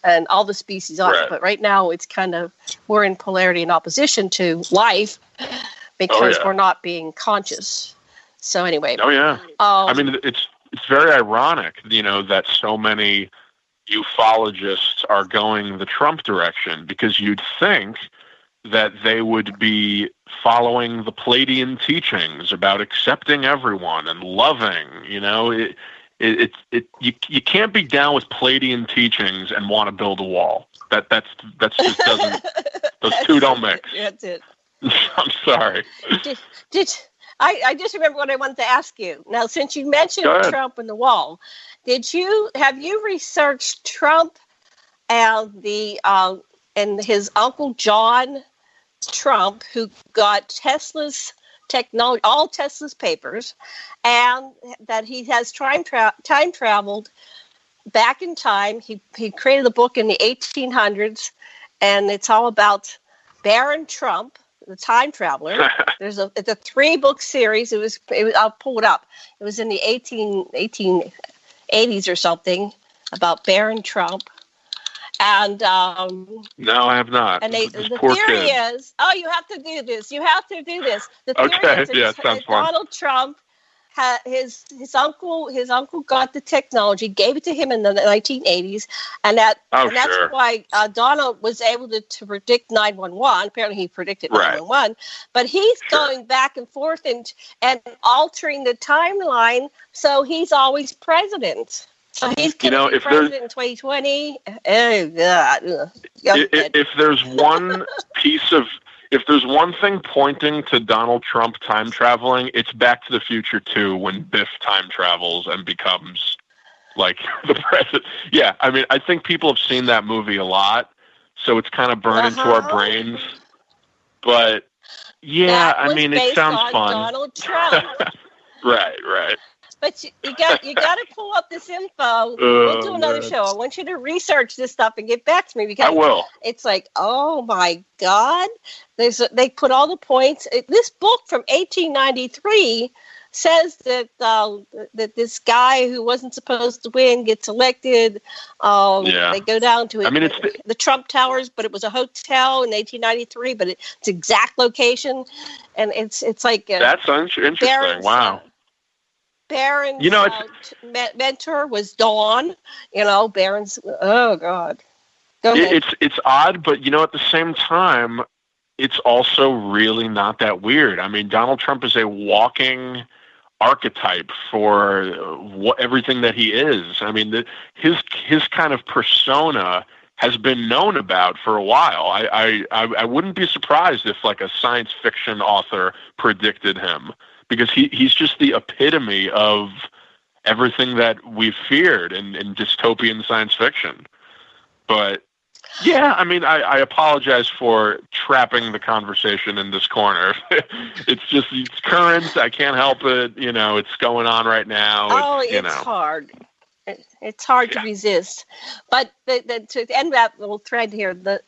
and all the species on it. But right now, it's kind of we're in polarity and opposition to life because we're not being conscious. So anyway, I mean, it's very ironic, that so many ufologists are going the Trump direction, because you'd think that they would be following the Palladian teachings about accepting everyone and loving. You can't be down with Palladian teachings and want to build a wall. That's just doesn't. Those two don't mix. That's it. I'm sorry. I just remember what I wanted to ask you. Now, since you mentioned Trump and the wall, have you researched Trump and and his uncle John Trump, who got Tesla's technology, all Tesla's papers, and that he has time traveled back in time? He created a book in the 1800s, and it's all about Baron Trump, the time traveler. It's a 3-book series. It was I'll pull it up. It was in the 1880s or something, about Baron Trump. And no, I have not. And the theory is, you have to do this. You have to do this. The theory is it sounds fun. Donald Trump had his uncle got the technology, gave it to him in the 1980s, and that's why Donald was able to predict 911. Apparently, he predicted 911, but he's going back and forth and altering the timeline, so he's always president. So he's going to be president in 2020. Oh God! If there's one if there's one thing pointing to Donald Trump time traveling, it's Back to the Future 2, when Biff time travels and becomes like the president. Yeah, I mean, I think people have seen that movie a lot, so it's kind of burned into our brains. But yeah, I mean, it sounds fun. Donald Trump. Right. But you got to pull up this info. We'll do another show. I want you to research this stuff and get back to me, because I will. It's like, oh my God, they put all the points. This book from 1893 says that that this guy who wasn't supposed to win gets elected. They go down to the Trump Towers, but it was a hotel in 1893, but it's exact location, and it's like that's interesting. Wow. Baron's mentor was Dawn. Baron's. Oh God. Go ahead. It's odd, but at the same time, it's also really not that weird. I mean, Donald Trump is a walking archetype for everything that he is. I mean, his kind of persona has been known about for a while. I wouldn't be surprised if like a science fiction author predicted him, because he's just the epitome of everything that we've feared in dystopian science fiction. But yeah, I mean, I apologize for trapping the conversation in this corner. It's current. I can't help it. You know, it's going on right now. It's hard. It's hard to resist. But to end that little thread here, the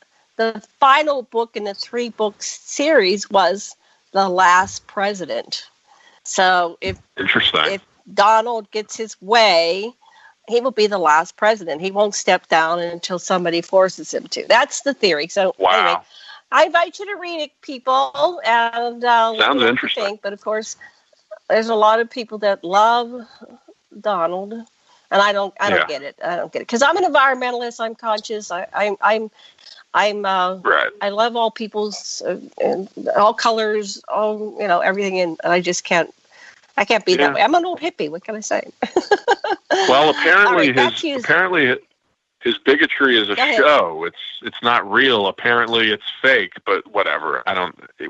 final book in the 3-book series was The Last President. So if Donald gets his way, he will be the last president. He won't step down until somebody forces him to. That's the theory. So anyway, I invite you to read it, people. And sounds interesting. But of course, there's a lot of people that love Donald, and I don't get it. I don't get it because I'm an environmentalist. I'm conscious. I'm right. I love all people's all colors, all everything, and I just can't. I can't be that way. I'm an old hippie. What can I say? Well, apparently his bigotry is a show. It's not real. Apparently it's fake, but whatever.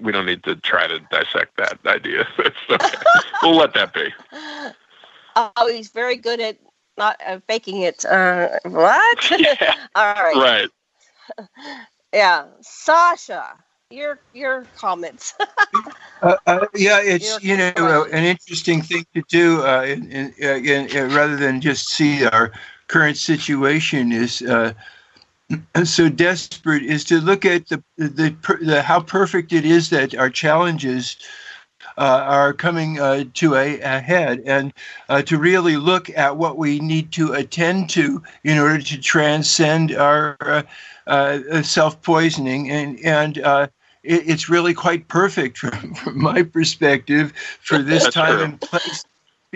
We don't need to try to dissect that idea. It's okay. We'll let that be. Oh, he's very good at not faking it. What? Yeah. All right. Right. Yeah. Sasha, your comments. It's an interesting thing to do, rather than just see our current situation is so desperate, is to look at the how perfect it is that our challenges are coming to a head, and to really look at what we need to attend to in order to transcend our self-poisoning, and it's really quite perfect from my perspective for this time and place to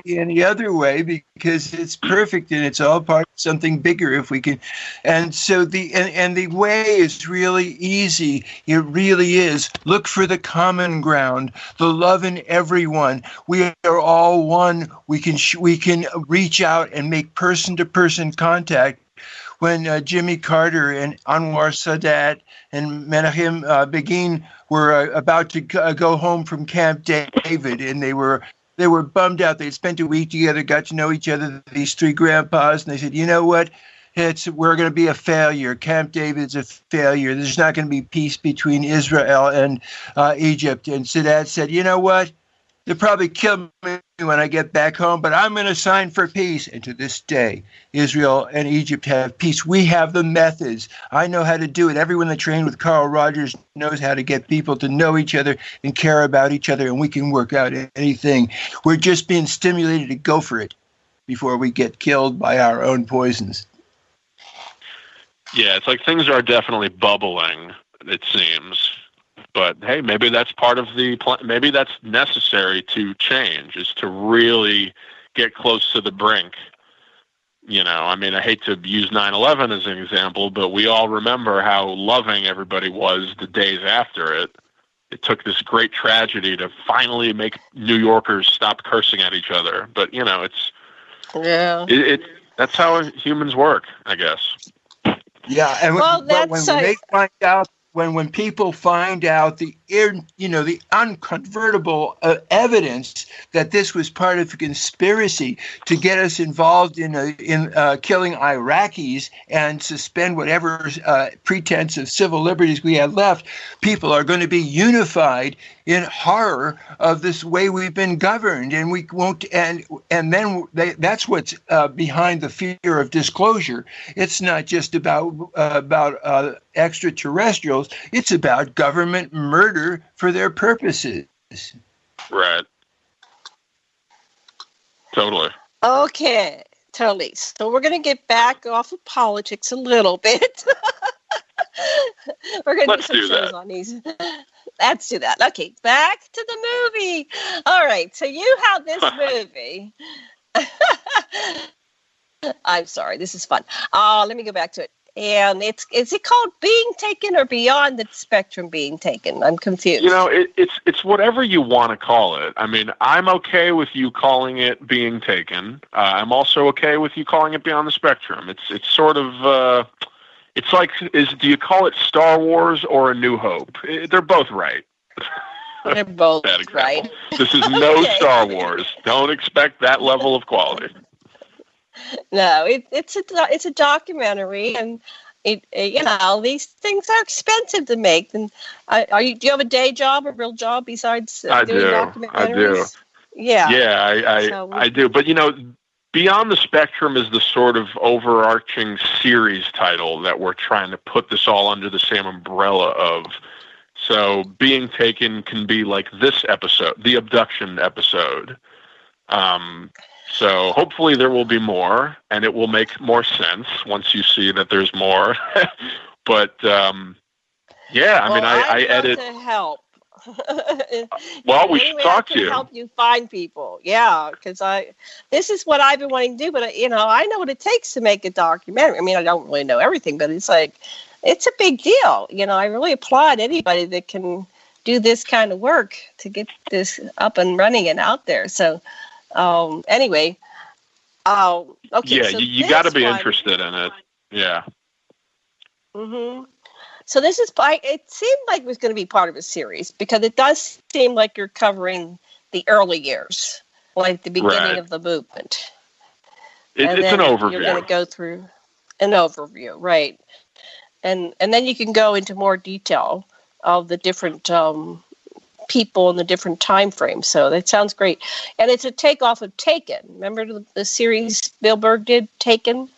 be any other way, because it's perfect and it's all part of something bigger if we can. And so the way is really easy. It really is. Look for the common ground, the love in everyone. We are all one. We can reach out and make person-to-person contact. When Jimmy Carter and Anwar Sadat and Menachem Begin were about to go home from Camp David, and they were bummed out. They'd spent a week together, got to know each other, these 3 grandpas, and they said, you know what? We're going to be a failure. Camp David's a failure. There's not going to be peace between Israel and Egypt. And Sadat said, you know what? They'll probably kill me when I get back home, but I'm going to sign for peace. And to this day, Israel and Egypt have peace. We have the methods. I know how to do it. Everyone that trained with Carl Rogers knows how to get people to know each other and care about each other, and we can work out anything. We're just being stimulated to go for it before we get killed by our own poisons. Yeah, it's like things are definitely bubbling, it seems. But hey, maybe that's part of the plan. Maybe that's necessary to change, is to really get close to the brink. I mean, I hate to use 9/11 as an example, but we all remember how loving everybody was the days after it. It took this great tragedy to finally make New Yorkers stop cursing at each other. But it's that's how humans work, I guess. Yeah, and when they find out. When people find out the uncontrovertible evidence that this was part of a conspiracy to get us involved in killing Iraqis and suspend whatever pretense of civil liberties we had left, people are going to be unified in horror of this way we've been governed, and we won't. And then that's what's behind the fear of disclosure. It's not just about extraterrestrials. It's about government murder for their purposes. Right. Totally. Okay. Totally. So we're going to get back off of politics a little bit. We're going to do some shows on these. Let's do that. Okay. Back to the movie. All right. So you have this movie. I'm sorry. This is fun. Let me go back to it. And is it called Being Taken or Beyond the Spectrum Being Taken? I'm confused. It's whatever you want to call it. I mean, I'm okay with you calling it Being Taken. I'm also okay with you calling it Beyond the Spectrum. It's sort of It's like, do you call it Star Wars or A New Hope? They're both right. They're both right. This is no Star Wars. Don't expect that level of quality. No, it's a documentary, and these things are expensive to make. And do you have a day job, a real job besides doing documentaries? I do. Yeah, I do. But Beyond the Spectrum is the sort of overarching series title that we're trying to put this all under the same umbrella of. So Being Taken can be like this episode, the abduction episode. So hopefully there will be more, and it will make more sense once you see that there's more. But I edit. To help. Well, we should talk to you. Help you find people, because this is what I've been wanting to do. But I know what it takes to make a documentary. I mean, I don't really know everything, but it's like it's a big deal. I really applaud anybody that can do this kind of work to get this up and running and out there. So. Anyway. Okay. Yeah, so you got to be interested in it. Yeah. Mm-hmm. So this is it seemed like it was going to be part of a series because it does seem like you're covering the early years, like the beginning of the movement. It's an overview. You're going to go through an overview, right? And then you can go into more detail of the different people in the different time frames. So that sounds great. And it's a takeoff of Taken. Remember the series Spielberg did, Taken?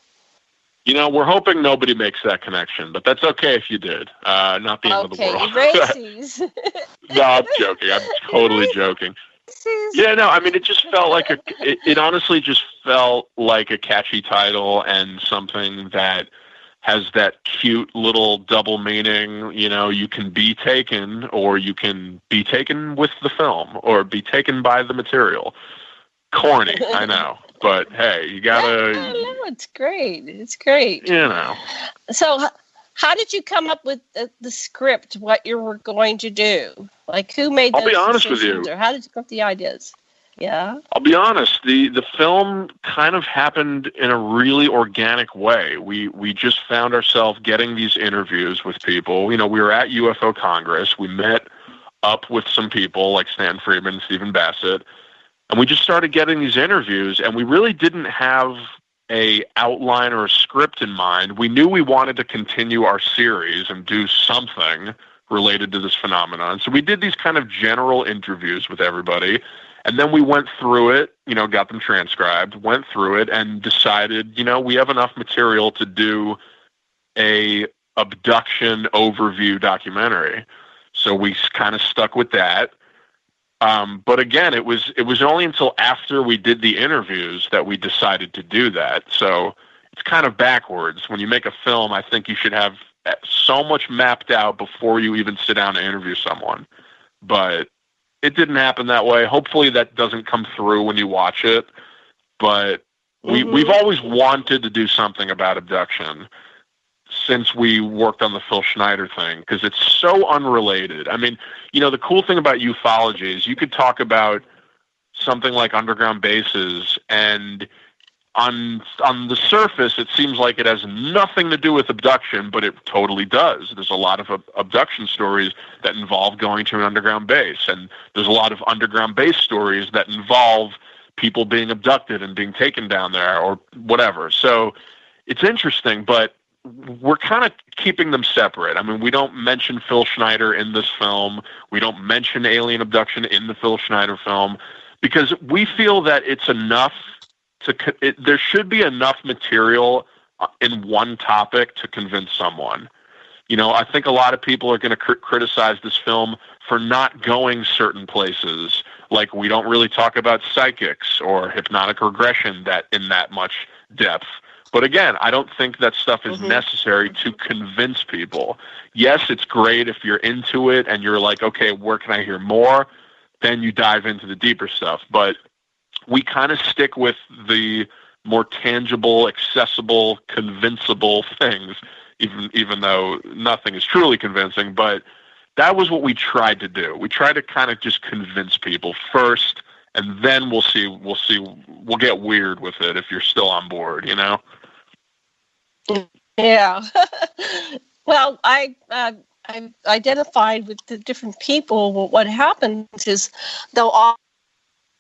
We're hoping nobody makes that connection, but that's okay if you did. Not the end of the world. Races. No, I'm joking. I'm totally joking. Yeah, no, I mean, it just felt like it honestly just felt like a catchy title and something that has that cute little double meaning. You can be taken, or you can be taken with the film, or be taken by the material. Corny, I know, but hey, you gotta. No, it's great. It's great. So, how did you come up with the script? What you were going to do? Like, who made those decisions? I'll be honest with you. Or how did you come up with the ideas? Yeah. I'll be honest. The film kind of happened in a really organic way. We just found ourselves getting these interviews with people. We were at UFO Congress. We met up with some people like Stan Friedman, Stephen Bassett, and we just started getting these interviews. And we really didn't have a outline or a script in mind. We knew we wanted to continue our series and do something related to this phenomenon. So we did these kind of general interviews with everybody. And then we went through it, got them transcribed, went through it, and decided, we have enough material to do a abduction overview documentary. So we kind of stuck with that. But again, it was only until after we did the interviews that we decided to do that. So it's kind of backwards. When you make a film, I think you should have so much mapped out before you even sit down to interview someone. But it didn't happen that way. Hopefully that doesn't come through when you watch it. But we've always wanted to do something about abduction since we worked on the Phil Schneider thing, because it's so unrelated. I mean, the cool thing about ufology is you could talk about something like underground bases, and on the surface, it seems like it has nothing to do with abduction, but it totally does. There's a lot of abduction stories that involve going to an underground base, and there's a lot of underground base stories that involve people being abducted and being taken down there or whatever. So it's interesting, but we're kind of keeping them separate. I mean, we don't mention Phil Schneider in this film. We don't mention Alien Abduction in the Phil Schneider film, because we feel that it's enough there should be enough material in one topic to convince someone. I think a lot of people are going to criticize this film for not going certain places. Like, we don't really talk about psychics or hypnotic regression in that much depth. But again, I don't think that stuff is necessary to convince people. Yes, it's great if you're into it and you're like, okay, where can I hear more? Then you dive into the deeper stuff. But we kind of stick with the more tangible, accessible, convincible things, even though nothing is truly convincing. But that was what we tried to do. We tried to kind of just convince people first, and then we'll see. We'll get weird with it if you're still on board, Yeah. Well, I identified with the different people. What happens is they'll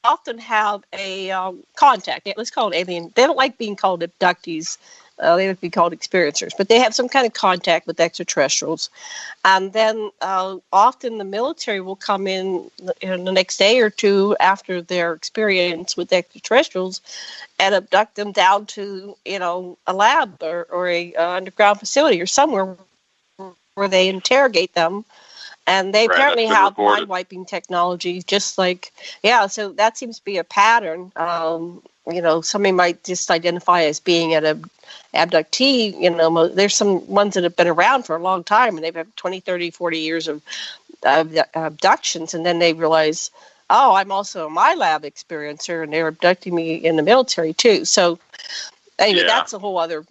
often have a contact. Let's call it alien. They don't like being called abductees. They would be called experiencers, but they have some kind of contact with extraterrestrials. And then often the military will come in the next day or two after their experience with extraterrestrials and abduct them down to, a lab or a underground facility or somewhere where they interrogate them. And they apparently have mind-wiping technology, just like, so that seems to be a pattern. Somebody might just identify as being an abductee. There's some ones that have been around for a long time, and they've had 20, 30, 40 years of abductions, and then they realize, I'm also a my lab experiencer, and they're abducting me in the military, too. So, anyway, that's a whole other,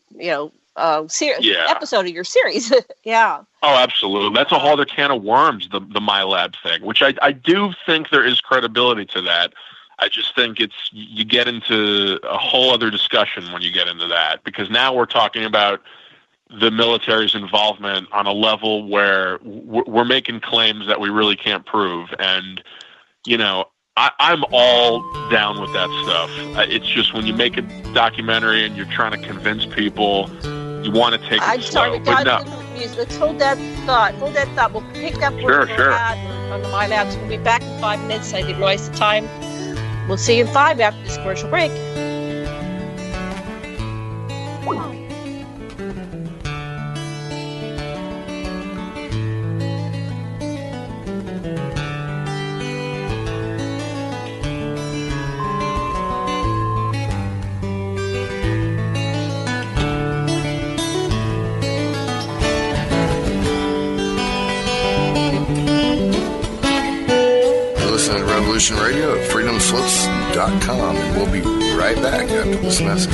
episode of your series. Yeah. Oh, absolutely. That's a whole other can of worms, the MyLab thing, which I do think there is credibility to that. I just think you get into a whole other discussion when you get into that, because now we're talking about the military's involvement on a level where we're making claims that we really can't prove. And, I'm all down with that stuff. It's just when you make a documentary and you're trying to convince people, you want to take it slow. Let's hold that thought. We'll pick up where we're at on the MyLabs. We'll be back in 5 minutes. I didn't realize the time. We'll see you in 5 after this commercial break. Radio at freedomslips.com, and we'll be right back after this message.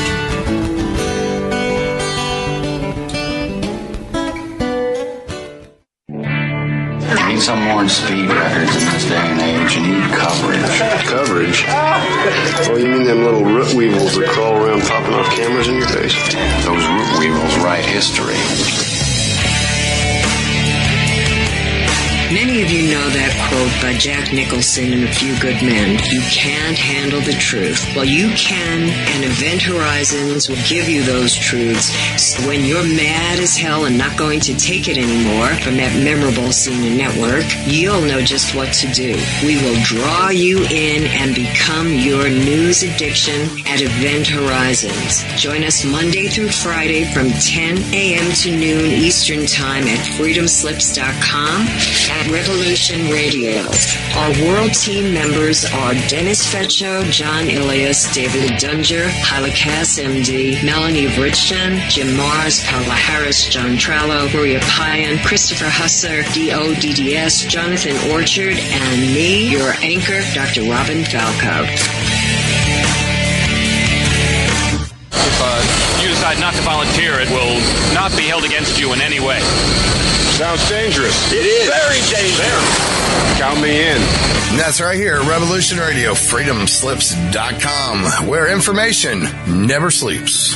You need some more speed records in this day and age. You need coverage. Coverage? Oh, you mean them little root weevils that crawl around popping off cameras in your face? Those root weevils write history. Many of you know that quote by Jack Nicholson in A Few Good Men, "You can't handle the truth." Well, you can, and Event Horizons will give you those truths. So when you're mad as hell and not going to take it anymore from that memorable senior network, you'll know just what to do. We will draw you in and become your news addiction at Event Horizons. Join us Monday through Friday from 10 a.m. to noon Eastern Time at freedomslips.com. Revolution Radio. Our world team members are Dennis Fetcho, John Ilias, David Dunger, Halakas MD, Melanie Vrichton, Jim Mars, Paula Harris, John Trallo, Maria Payan, Christopher Husser, DODDS, Jonathan Orchard, and me, your anchor, Dr. Robin Falco. If you decide not to volunteer, it will not be held against you in any way. Sounds dangerous. It is. Very dangerous. Count me in. And that's right here at Revolution Radio, freedomslips.com, where information never sleeps.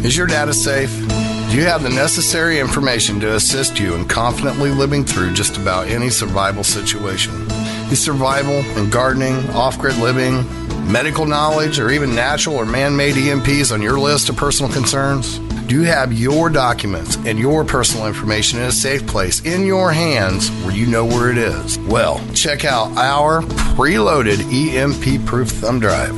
Is your data safe? Do you have the necessary information to assist you in confidently living through just about any survival situation? Is survival and gardening, off-grid living, medical knowledge, or even natural or man-made EMPs on your list of personal concerns? Do you have your documents and your personal information in a safe place in your hands where you know where it is? Well, check out our preloaded EMP-proof thumb drive.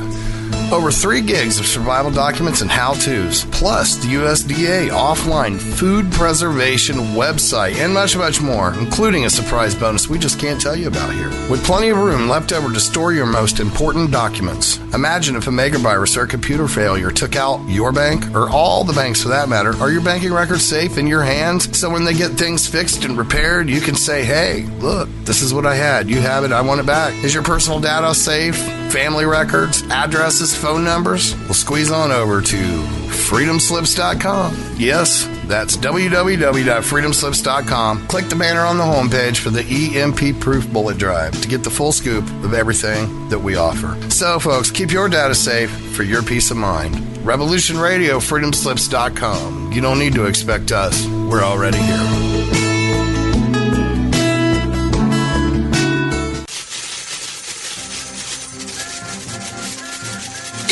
Over 3 gigs of survival documents and how-tos, plus the USDA offline food preservation website, and much, much more, including a surprise bonus we just can't tell you about here. With plenty of room left over to store your most important documents. Imagine if a megavirus or a computer failure took out your bank, or all the banks for that matter. Are your banking records safe in your hands? So when they get things fixed and repaired, you can say, hey, look, this is what I had. You have it. I want it back. Is your personal data safe? Family records, addresses, phone numbers? Well, squeeze on over to freedomslips.com. Yes, That's www.freedomslips.com. Click the banner on the homepage for the EMP-proof bullet drive to get the full scoop of everything that we offer. So, folks, keep your data safe for your peace of mind. Revolution Radio, freedomslips.com. You don't need to expect us. We're already here.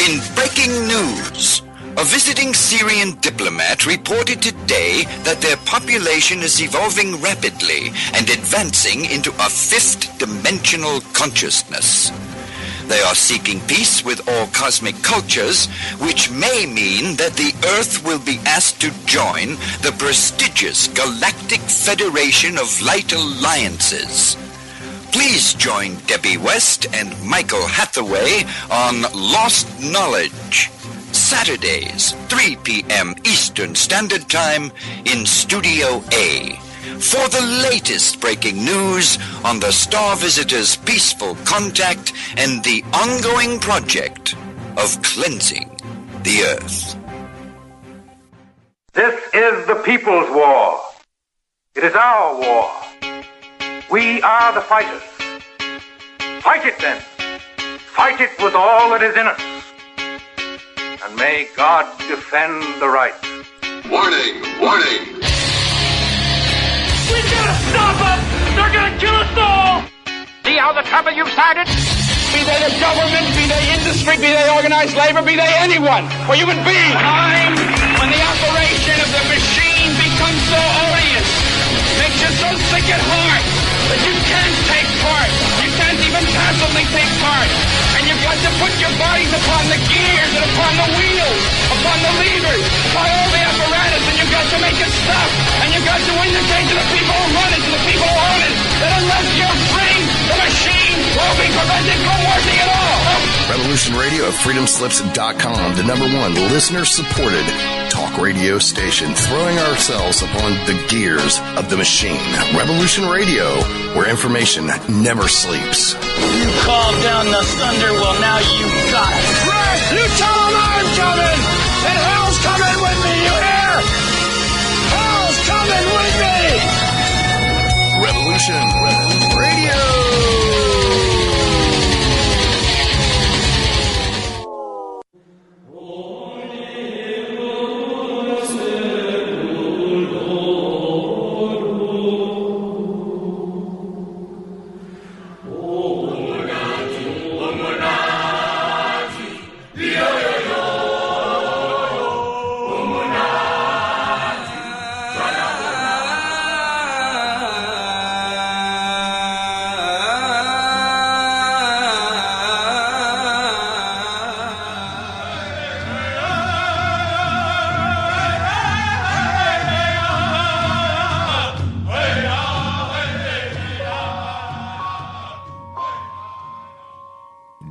In breaking news, a visiting Syrian diplomat reported today that their population is evolving rapidly and advancing into a fifth-dimensional consciousness. They are seeking peace with all cosmic cultures, which may mean that the Earth will be asked to join the prestigious Galactic Federation of Light Alliances. Please join Debbie West and Michael Hathaway on Lost Knowledge, Saturdays, 3 p.m. Eastern Standard Time in Studio A, for the latest breaking news on the Star Visitor's peaceful contact and the ongoing project of cleansing the Earth. This is the people's war. It is our war. We are the fighters. Fight it then. Fight it with all that is in us. And may God defend the right. Warning! Warning! We gotta stop them! They're gonna kill us all! See how the trouble you've started? Be they the government, be they industry, be they organized labor, be they anyone, or human beings. Time when the operation of the machine becomes so odious, makes you so sick at heart that you can't take part. You can't even passively take part. And you've got to put your bodies upon the gears and upon the wheels, upon the levers, upon all the apparatus, and you've got to make it stop. And you've got to indicate to the people who run it, to the people who own it, that unless you're free, the machine will be prevented from working at all. Revolution Radio at freedomslips.com, the #1 listener-supported talk radio station, throwing ourselves upon the gears of the machine. Revolution Radio, where information never sleeps. You called down the thunder, well now you got it. Right! You tell them I'm coming! And hell's coming with me, you hear? Hell's coming with me! Revolution Radio!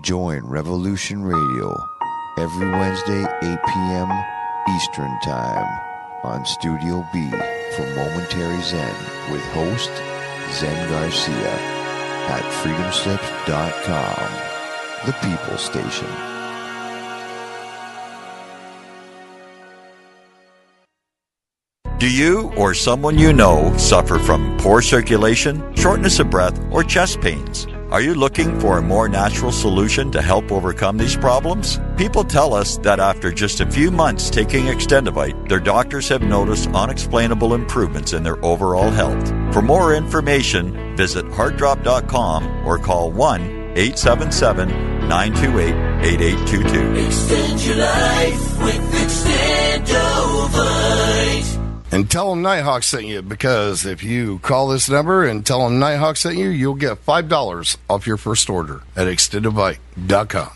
Join Revolution Radio every Wednesday, 8 p.m. Eastern Time on Studio B for Momentary Zen with host Zen Garcia at freedomslips.com, the People Station. Do you or someone you know suffer from poor circulation, shortness of breath, or chest pains? Are you looking for a more natural solution to help overcome these problems? People tell us that after just a few months taking Extendivite, their doctors have noticed unexplainable improvements in their overall health. For more information, visit heartdrop.com or call 1-877-928-8822. Extend your life with Extendovite. And tell them Nighthawk sent you, because if you call this number and tell them Nighthawk sent you, you'll get $5 off your first order at extendovite.com.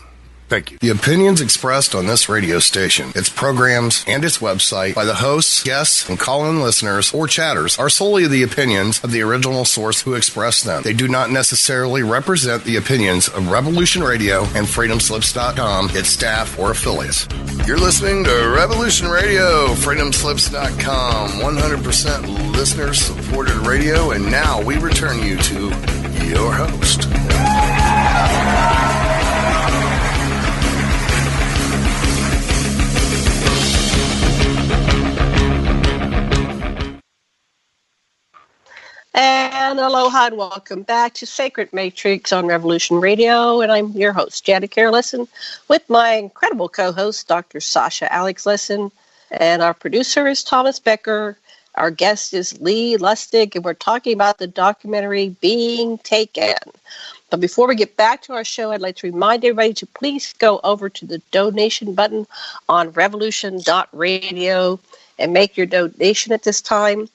Thank you. The opinions expressed on this radio station, its programs, and its website by the hosts, guests, and call-in listeners or chatters are solely the opinions of the original source who expressed them. They do not necessarily represent the opinions of Revolution Radio and freedomslips.com, its staff, or affiliates. You're listening to Revolution Radio, freedomslips.com, 100% listener-supported radio, and now we return you to your host. And aloha and welcome back to Sacred Matrix on Revolution Radio. And I'm your host, Janet Lessin, with my incredible co-host, Dr. Sasha Alex Lessin. And our producer is Thomas Becker. Our guest is Lee Lustig, and we're talking about the documentary Being Taken. But before we get back to our show, I'd like to remind everybody to please go over to the donation button on revolution.radio and make your donation at this time.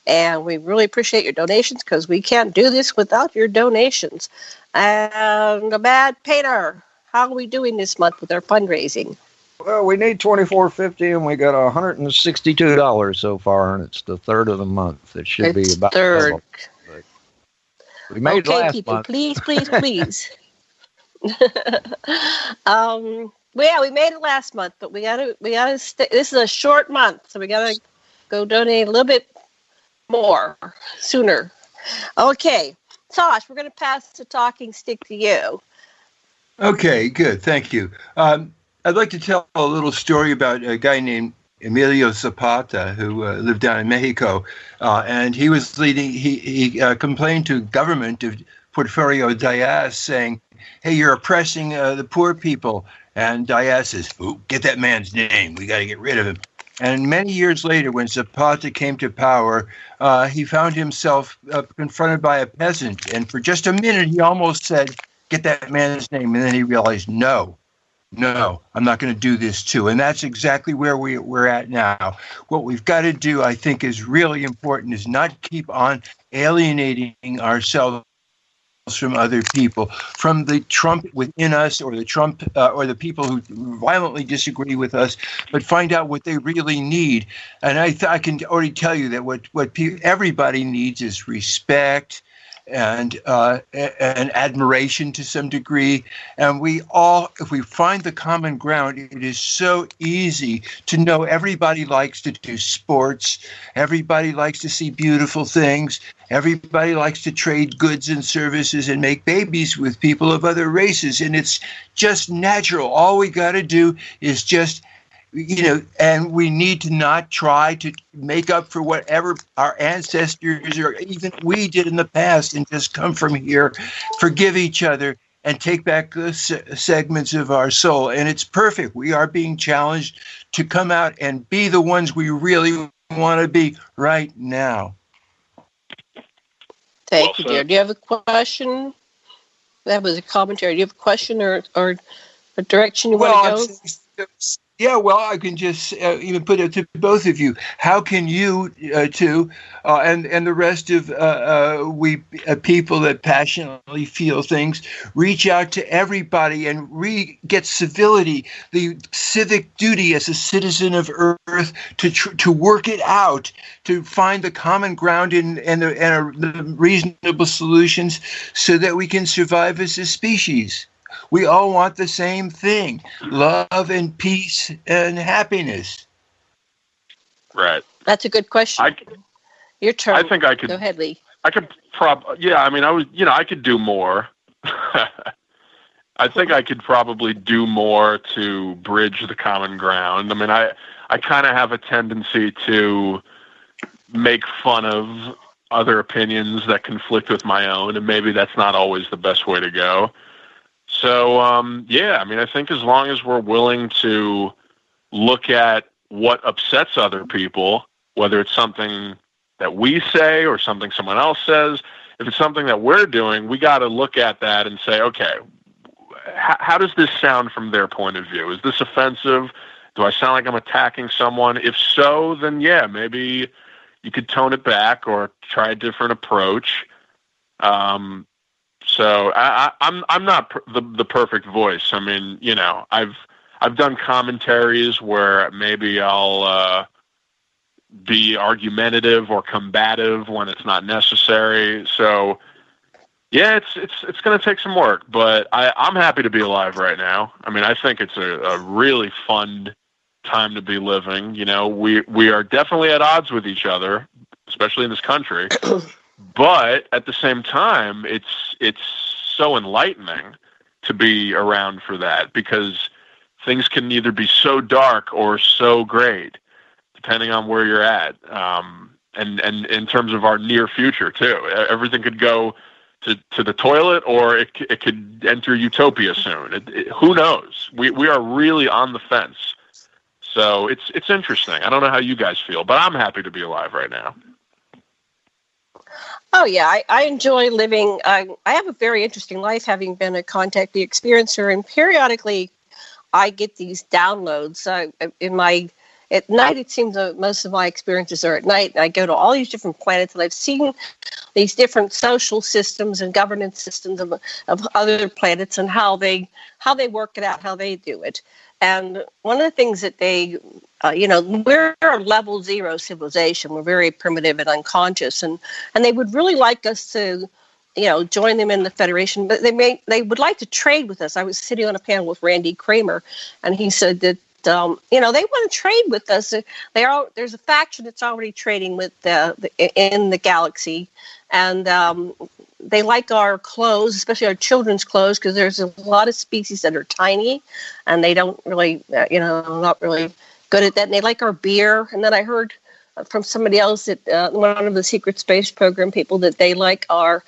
And we really appreciate your donations because we can't do this without your donations. And the Mad Painter, how are we doing this month with our fundraising? Well, we need $24.50, and we got $162 so far, and it's the third of the month. It should be about third. Double. We made okay, last people, month. please. Yeah, we made it last month, but we gotta stay. This is a short month, so we gotta go donate a little bit more sooner. Okay, Tosh, we're gonna pass the talking stick to you. Okay, good. Thank you. I'd like to tell a little story about a guy named Emilio Zapata, who lived down in Mexico, and he was leading. He complained to government of Porfirio Diaz, saying, "Hey, you're oppressing the poor people." And Diaz says, "Ooh, get that man's name. We got to get rid of him." And many years later, when Zapata came to power, he found himself confronted by a peasant, and for just a minute, he almost said, "Get that man's name," and then he realized, no, I'm not going to do this too. And that's exactly where we're at now. What we've got to do, I think, is really important, is not keep on alienating ourselves from other people, from the Trump within us, or the Trump or the people who violently disagree with us, but find out what they really need. And I can already tell you that what everybody needs is respect and admiration to some degree. And we all, if we find the common ground, it is so easy to know everybody likes to do sports. Everybody likes to see beautiful things. Everybody likes to trade goods and services and make babies with people of other races. And it's just natural. All we got to do is just, and we need to not try to make up for whatever our ancestors or even we did in the past, and just come from here, forgive each other, and take back the segments of our soul. And it's perfect. We are being challenged to come out and be the ones we really want to be right now. Thank you, dear. Do you have a question? That was a commentary. Do you have a question or a direction you want to go? Yeah, well, I can just even put it to both of you. How can you two and the rest of we people that passionately feel things reach out to everybody and get civility, the civic duty as a citizen of Earth to work it out, to find the common ground and the reasonable solutions so that we can survive as a species? We all want the same thing: love and peace and happiness. Right. That's a good question. Your turn. I think I could. Go ahead, Lee. I could I could do more. I think I could probably do more to bridge the common ground. I mean, I kind of have a tendency to make fun of other opinions that conflict with my own, and maybe that's not always the best way to go. So, I think as long as we're willing to look at what upsets other people, whether it's something that we say or something someone else says, if it's something that we're doing, we got to look at that and say, okay, how does this sound from their point of view? Is this offensive? Do I sound like I'm attacking someone? If so, then maybe you could tone it back or try a different approach. So I'm not the perfect voice. I mean, I've done commentaries where maybe I'll be argumentative or combative when it's not necessary. So yeah, it's going to take some work, but I'm happy to be alive right now. I mean, I think it's a really fun time to be living. We are definitely at odds with each other, especially in this country. But at the same time, it's so enlightening to be around for that, because things can either be so dark or so great, depending on where you're at. and in terms of our near future too. Everything could go to the toilet, or it could enter utopia soon. Who knows? We are really on the fence. So it's interesting. I don't know how you guys feel, but I'm happy to be alive right now. Oh, yeah, I enjoy living. I have a very interesting life, having been a contactee experiencer, and periodically I get these downloads. At night, it seems that most of my experiences are at night. I go to all these different planets, and I've seen these different social systems and governance systems of other planets and how they work it out, how they do it. And one of the things that they, we're a level 0 civilization. We're very primitive and unconscious, and they would really like us to, join them in the Federation. But they would like to trade with us. I was sitting on a panel with Randy Kramer, and he said that they want to trade with us. There's a faction that's already trading with in the galaxy, and they like our clothes, especially our children's clothes, because there's a lot of species that are tiny, and they don't really, not really good at that. And they like our beer. And then I heard from somebody else that one of the secret space program people that they like our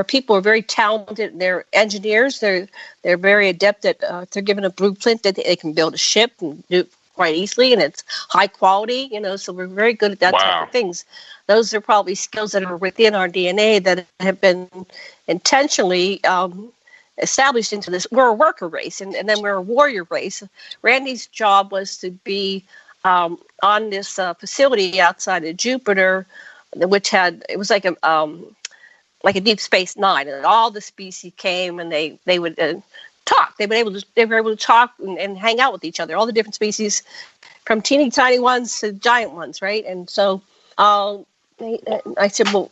people are very talented. They're engineers. They're very adept at. They're given a blueprint that they can build a ship and do it quite easily, and it's high quality. So we're very good at that type of things. Those are probably skills that are within our DNA that have been intentionally established into this. We're a worker race, and then we're a warrior race. Randy's job was to be on this facility outside of Jupiter, which it was like a Deep Space Nine, and all the species came, and they would talk. They were able to talk and hang out with each other. All the different species, from teeny tiny ones to giant ones, right? And so I said, well,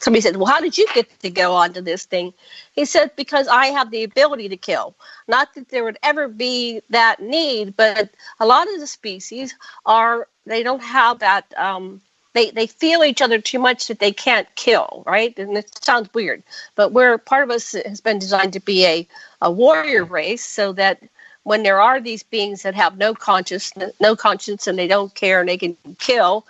somebody said, well, how did you get to go onto this thing? He said, because I have the ability to kill. Not that there would ever be that need, but a lot of the species they don't have that. They feel each other too much that they can't kill, right? And it sounds weird, but part of us has been designed to be a warrior race, so that when there are these beings that have no conscience, and they don't care, and they can kill,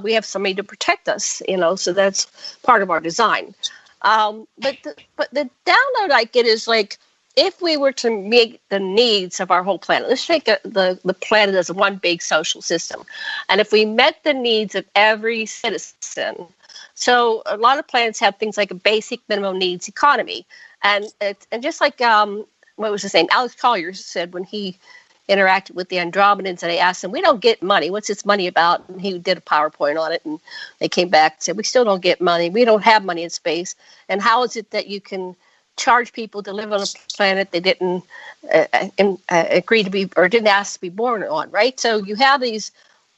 we have somebody to protect us, so that's part of our design. But the download I get is like, if we were to meet the needs of our whole planet, let's take the planet as one big social system. And if we met the needs of every citizen, so a lot of planets have things like a basic minimum needs economy. And just like, what was his name? Alex Collier said when he interacted with the Andromedans, and they asked him, we don't get money. What's this money about? And he did a PowerPoint on it, and they came back and said, we still don't get money. We don't have money in space. And how is it that you can charge people to live on a planet they didn't agree to be, or didn't ask to be born on, right? So you have these,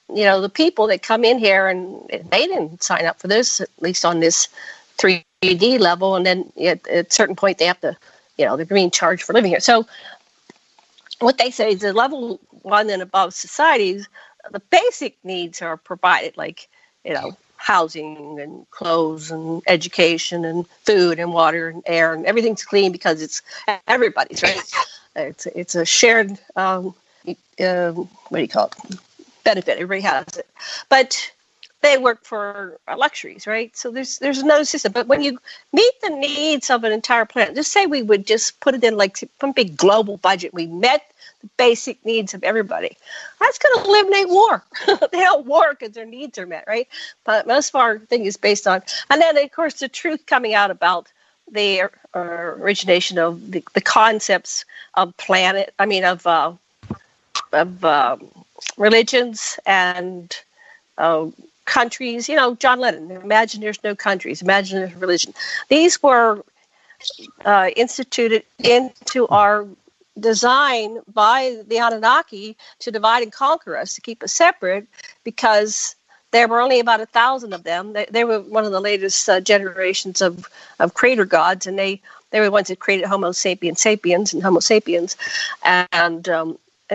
the people that come in here, and they didn't sign up for this, at least on this 3D level. And then at a certain point, they have to, they're being charged for living here. So what they say is the level 1 and above societies, the basic needs are provided, like, housing and clothes and education and food and water and air, and everything's clean because it's everybody's, right? It's a shared, what do you call it? Benefit. Everybody has it. But they work for luxuries, right? So there's another system. But when you meet the needs of an entire planet, just say we would just put it in like some big global budget. We met the basic needs of everybody. That's going to eliminate war. They don't war because their needs are met, right? But most of our thing is based on, and then of course the truth coming out about the origination of the concepts of religions and countries. John Lennon, imagine there's no countries, imagine there's religion. These were instituted into our design by the Anunnaki to divide and conquer us, to keep us separate, because there were only about 1,000 of them. They were one of the latest generations of creator gods, and they were the ones that created Homo sapiens sapiens and Homo sapiens. And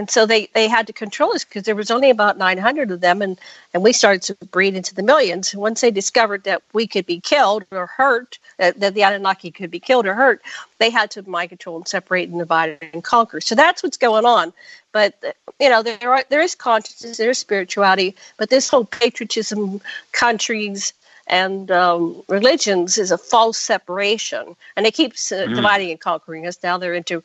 so they had to control us because there was only about 900 of them, and we started to breed into the millions. Once they discovered that we could be killed or hurt, that the Anunnaki could be killed or hurt, they had to mind control and separate and divide and conquer. So that's what's going on. But there is consciousness, there is spirituality, but this whole patriotism, countries, and religions is a false separation, and it keeps dividing and conquering us. Now they're into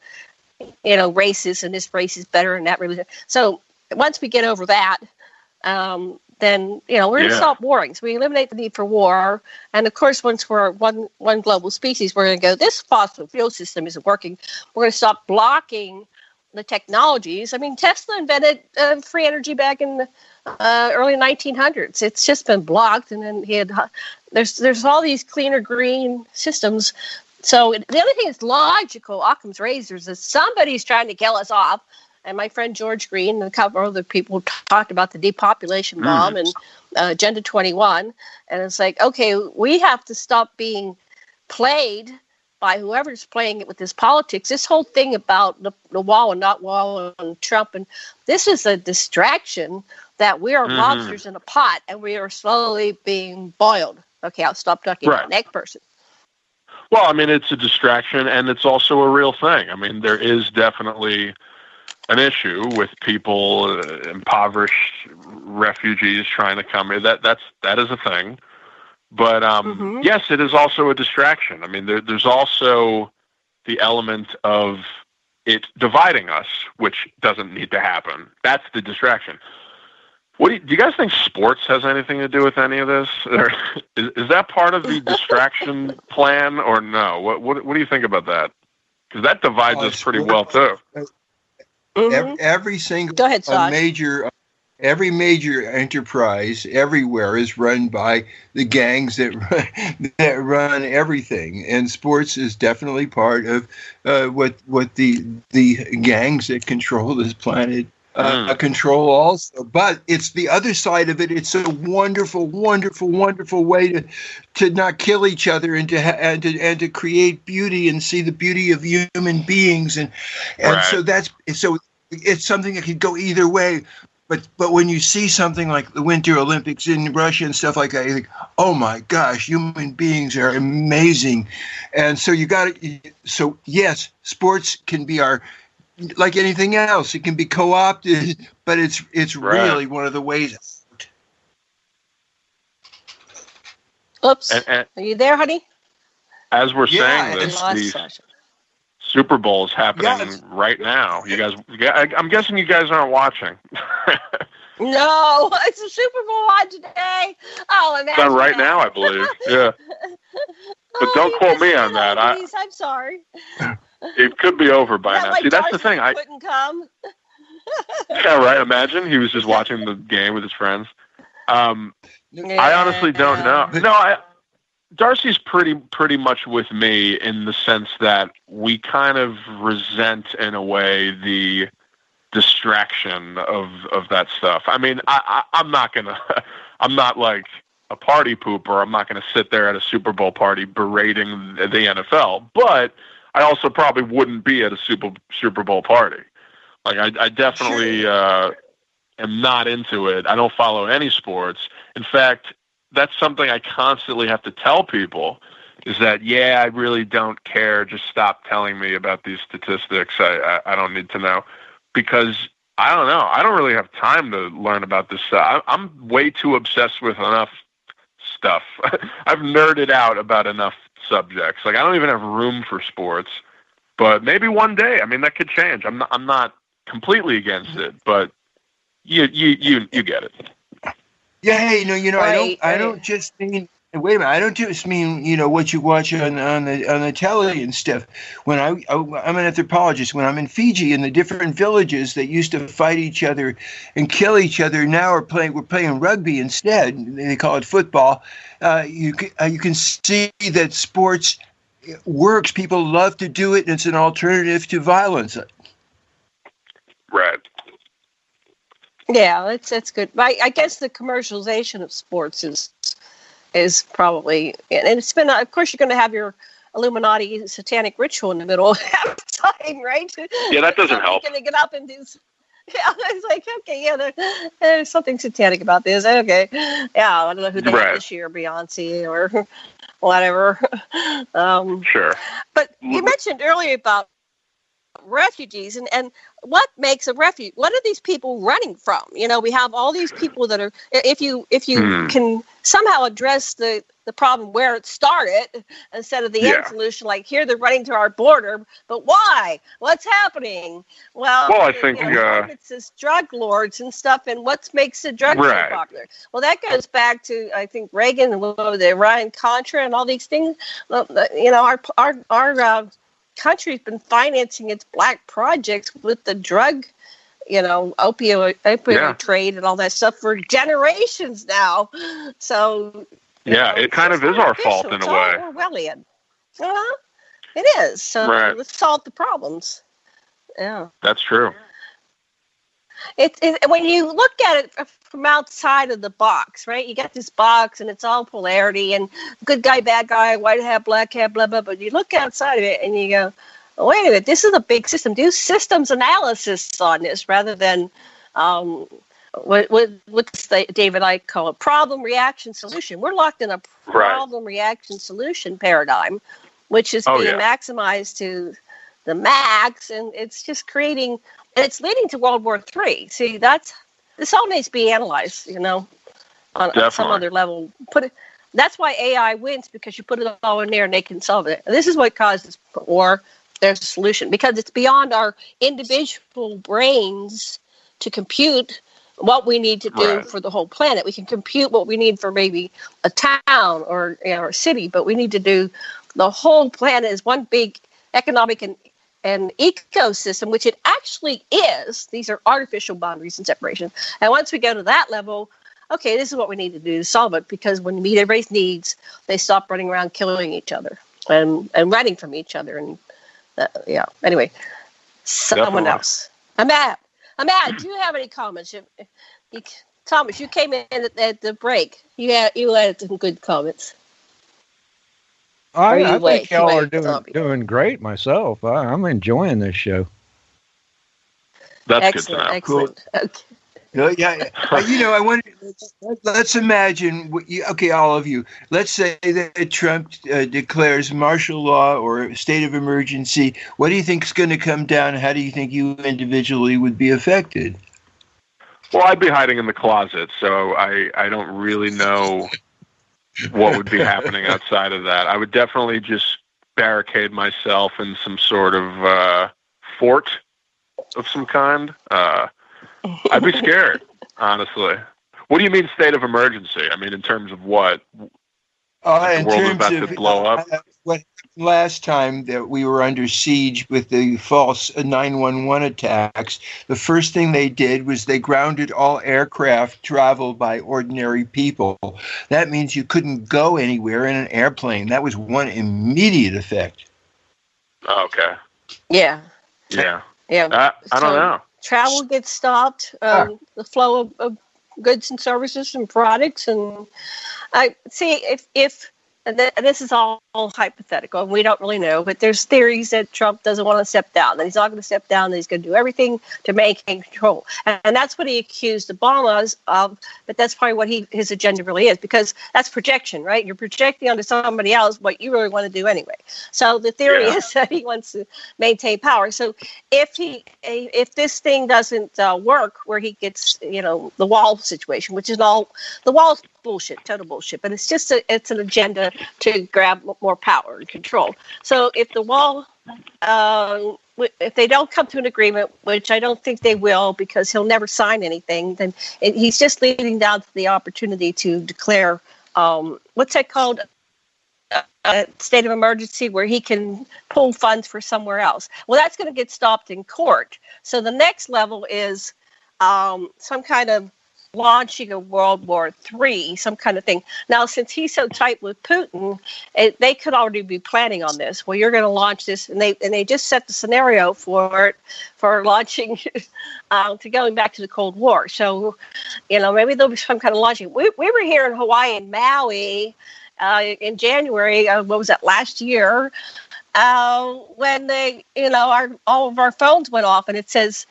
races, and this race is better and that religion. So once we get over that, then we're going to stop warring. So we eliminate the need for war. And of course, once we're one global species, we're going to go, this fossil fuel system isn't working. We're going to stop blocking the technologies. I mean, Tesla invented free energy back in the early 1900s. It's just been blocked. And then there's all these cleaner green systems. So the other thing is logical, Occam's razors, is somebody's trying to kill us off. And my friend George Green and a couple other people talked about the depopulation bomb and Agenda 21. And it's like, okay, we have to stop being played by whoever's playing it with this politics. This whole thing about the wall and not wall and Trump, and this is a distraction that we are lobsters in a pot and we are slowly being boiled. Okay, I'll stop talking about next person. Well, I mean, it's a distraction, and it's also a real thing. I mean, there is definitely an issue with people, impoverished refugees trying to come here. That is a thing. But yes, it is also a distraction. I mean, there's also the element of it dividing us, which doesn't need to happen. That's the distraction. Do you guys think sports has anything to do with any of this? Or is that part of the distraction plan, or no? What do you think about that? Because that divides us pretty well too. Every single every major enterprise everywhere is run by the gangs that run everything, and sports is definitely part of what the gangs that control this planet control also. But it's the other side of it. It's a wonderful, wonderful, wonderful way to not kill each other and to create beauty and see the beauty of human beings, and so it's something that could go either way. But when you see something like the Winter Olympics in Russia and stuff like that, you think, oh my gosh, human beings are amazing. And so so yes, sports can be like anything else, it can be co-opted, but it's really one of the ways. Oops. Are you there, honey? As we're saying this, the Super Bowl is happening right now. You guys, I'm guessing you guys aren't watching. No, it's a Super Bowl on today. Oh, it's on right now, I believe. Yeah. But don't quote me on that. I'm sorry. It could be over by now. See, that's the thing. I couldn't come. Yeah, right. Imagine he was just watching the game with his friends. I honestly don't know. No, Darcy's pretty much with me in the sense that we kind of resent, in a way, the distraction of that stuff. I mean, I'm not like a party pooper. I'm not going to sit there at a Super Bowl party berating the NFL, but I also probably wouldn't be at a Super Bowl party. Like, I definitely am not into it. I don't follow any sports. In fact, that's something I constantly have to tell people, is that, I really don't care. Just stop telling me about these statistics. I don't need to know, because I don't know. I don't really have time to learn about this stuff. I'm way too obsessed with enough stuff. I've nerded out about enough subjects. Like, I don't even have room for sports, but maybe one day, I mean, that could change. I'm not completely against it, but you get it. Yeah, hey, I don't just mean. Wait a minute, I don't just mean what you watch on the telly and stuff. When I'm an anthropologist, when I'm in Fiji, in the different villages that used to fight each other and kill each other, now we're playing rugby instead. They call it football. You can see that sports works. People love to do it, and it's an alternative to violence. Right. Yeah, that's good. I guess the commercialization of sports is probably, and it's been, of course, you're going to have your Illuminati satanic ritual in the middle of half time, right? Yeah, that doesn't help. You're going to get up and do. Yeah, it's like, okay, yeah, there's something satanic about this. Okay, yeah, I don't know who they had this year, Beyonce or whatever. Sure. But you mentioned earlier about refugees and what makes a refuge. What are these people running from? You know, we have all these people that are. If you can somehow address the problem where it started instead of the end solution, like here they're running to our border, but why? What's happening? Well, I think it's this drug lords and stuff, and what makes the drugs so popular? Well, that goes back to I think Reagan and the Iran Contra and all these things. You know, our country's been financing its black projects with the drug, you know, opioid trade and all that stuff for generations now. So it kind of is our fault in a way. Orwellian. It is. So let's solve the problems. Yeah, that's true. When you look at it from outside of the box, right? You got this box and it's all polarity and good guy, bad guy, white hat, black hat, blah, blah. But you look outside of it and you go, oh, wait a minute, this is a big system. Do systems analysis on this rather than what's David Icke call it? Problem, reaction, solution. We're locked in a problem, reaction, solution paradigm, which is being maximized to the max. And it's just creating... And it's leading to World War III. See, this all needs to be analyzed, you know, on some other level. That's why AI wins, because you put it all in there and they can solve it. And this is what causes war. There's a solution, because it's beyond our individual brains to compute what we need to do for the whole planet. We can compute what we need for maybe a town or a city, but we need to do the whole planet is one big economic and ecosystem, which it actually is. These are artificial boundaries and separation. And once we go to that level, okay, this is what we need to do to solve it, because when you meet everybody's needs, they stop running around killing each other and running from each other. And anyway, someone else. I'm mad. Do you have any comments? Thomas, you came in at the break. You had some good comments. I think y'all are doing great myself. I'm enjoying this show. That's good to know. Excellent. Cool. Okay. I want. Let's imagine. All of you. Let's say that Trump declares martial law or state of emergency. What do you think is going to come down? How do you think you individually would be affected? Well, I'd be hiding in the closet, so I don't really know what would be happening outside of that. I would definitely just barricade myself in some sort of fort of some kind. I'd be scared, honestly. What do you mean state of emergency? I mean, in terms of what? In the world is terms about of to blow up? What last time that we were under siege with the false 911 attacks, the first thing they did was they grounded all aircraft traveled by ordinary people. That means you couldn't go anywhere in an airplane. That was one immediate effect. Okay. Yeah. Yeah. Yeah. I don't know. Travel gets stopped. The flow of goods and services and products, and I see if and this is all hypothetical. We don't really know, but there's theories that Trump doesn't want to step down, that he's not going to step down, that he's going to do everything to maintain control. And that's what he accused Obama of, but that's probably what his agenda really is, because that's projection, right? You're projecting onto somebody else what you really want to do anyway. So the theory is that he wants to maintain power. So if this thing doesn't work, where he gets, the wall situation, which is the wall's bullshit, total bullshit, but it's just it's an agenda to grab more power and control. So if the wall, if they don't come to an agreement, which I don't think they will, because he'll never sign anything, then he's just leading down to the opportunity to declare, what's that called? A state of emergency, where he can pull funds for somewhere else. Well, that's going to get stopped in court. So the next level is some kind of launching a World War III, some kind of thing. Now, since he's so tight with Putin, they could already be planning on this. Well, you're going to launch this, and they just set the scenario for launching to going back to the Cold War. So, maybe there'll be some kind of launching. We were here in Hawaii and Maui in January. What was that, last year? When all of our phones went off, and it says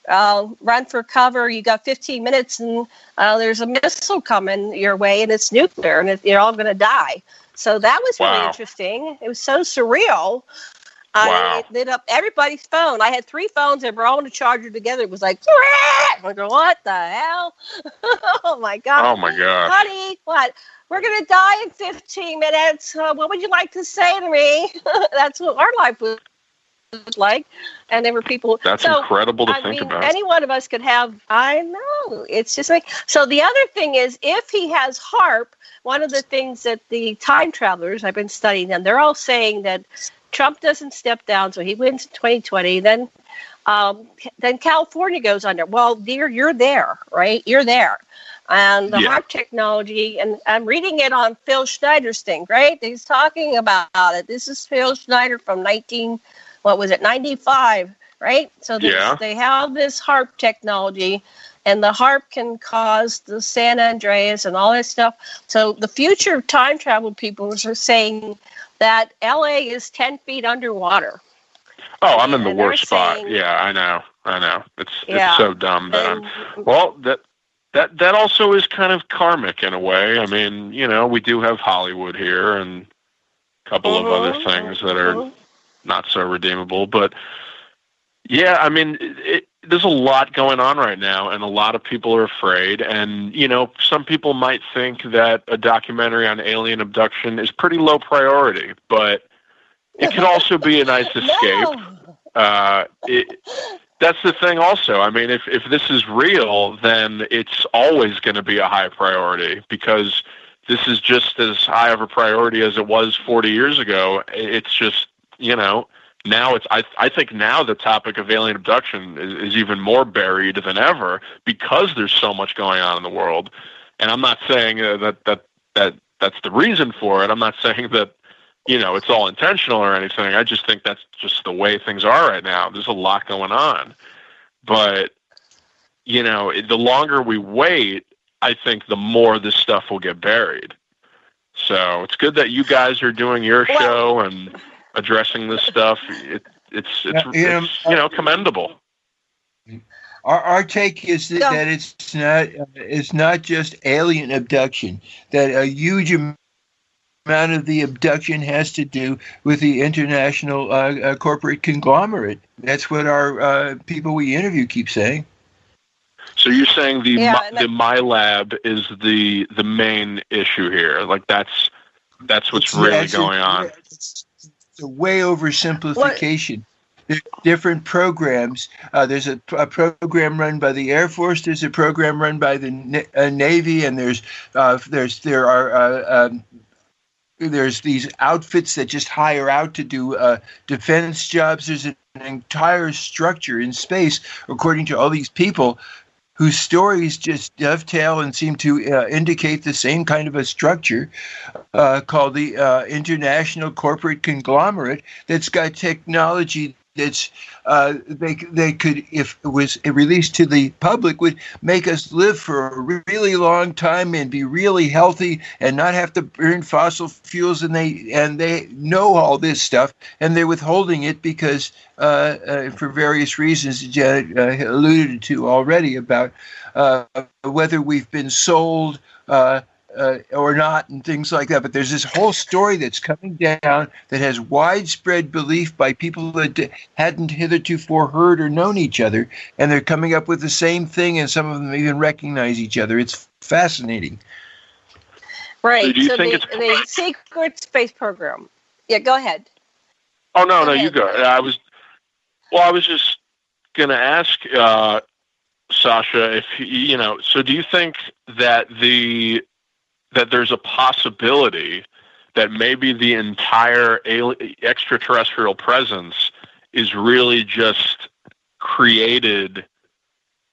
run for cover. You got 15 minutes, and there's a missile coming your way, and it's nuclear, and you're all going to die. So that was really interesting. It was so surreal. It lit up everybody's phone. I had 3 phones that were all on a charger together. It was like, I go, what the hell? Oh, my God. Oh, my God. Honey, what? We're going to die in 15 minutes. What would you like to say to me? That's what our life was like. And there were people. That's incredible to think about. Any one of us could have, I know. It's just like, so the other thing is, if he has HAARP, one of the things that the time travelers, I've been studying them, they're all saying that Trump doesn't step down, so he wins in 2020. Then California goes under. Well, dear, you're there, right? You're there. And the HAARP technology, and I'm reading it on Phil Schneider's thing, right? He's talking about it. This is Phil Schneider from 95, right? So they have this HAARP technology, and the HAARP can cause the San Andreas and all that stuff. So the future time travel people are saying that LA is 10 feet underwater. Oh, I'm in the worst spot. Yeah, I know. It's so dumb that that also is kind of karmic in a way. I mean, we do have Hollywood here and a couple of other things that are not so redeemable, but yeah, I mean, there's a lot going on right now, and a lot of people are afraid. And, some people might think that a documentary on alien abduction is pretty low priority, but it could also be a nice escape. That's the thing also. I mean, if this is real, then it's always going to be a high priority, because this is just as high of a priority as it was 40 years ago. It's just, now I think now the topic of alien abduction is even more buried than ever, because there's so much going on in the world. And I'm not saying that's the reason for it. I'm not saying that, it's all intentional or anything. I just think that's just the way things are right now. There's a lot going on. But, the longer we wait, I think the more this stuff will get buried. So it's good that you guys are doing your show and addressing this stuff. It's commendable. Our take is that it's not just alien abduction, that a huge amount of the abduction has to do with the international corporate conglomerate. That's what our people we interview keep saying. So you're saying the MyLab is the main issue here? Like that's what's really going on. It's a way oversimplification. There's different programs. There's a program run by the Air Force. There's a program run by the Navy, and there's these outfits that just hire out to do defense jobs. There's an entire structure in space, according to all these people, whose stories just dovetail and seem to indicate the same kind of a structure called the international corporate conglomerate that's got technology that's they could, if it was released to the public, would make us live for a really long time and be really healthy and not have to burn fossil fuels. And they know all this stuff, and they're withholding it because for various reasons Janet alluded to already about whether we've been sold or not, and things like that. But there's this whole story that's coming down that has widespread belief by people that hadn't heretofore heard or known each other, and they're coming up with the same thing, and some of them even recognize each other. It's fascinating. Right. So the secret space program. Yeah, go ahead. Oh, no, you go. I was just going to ask Sasha if, so do you think that that there's a possibility that maybe the entire extraterrestrial presence is really just created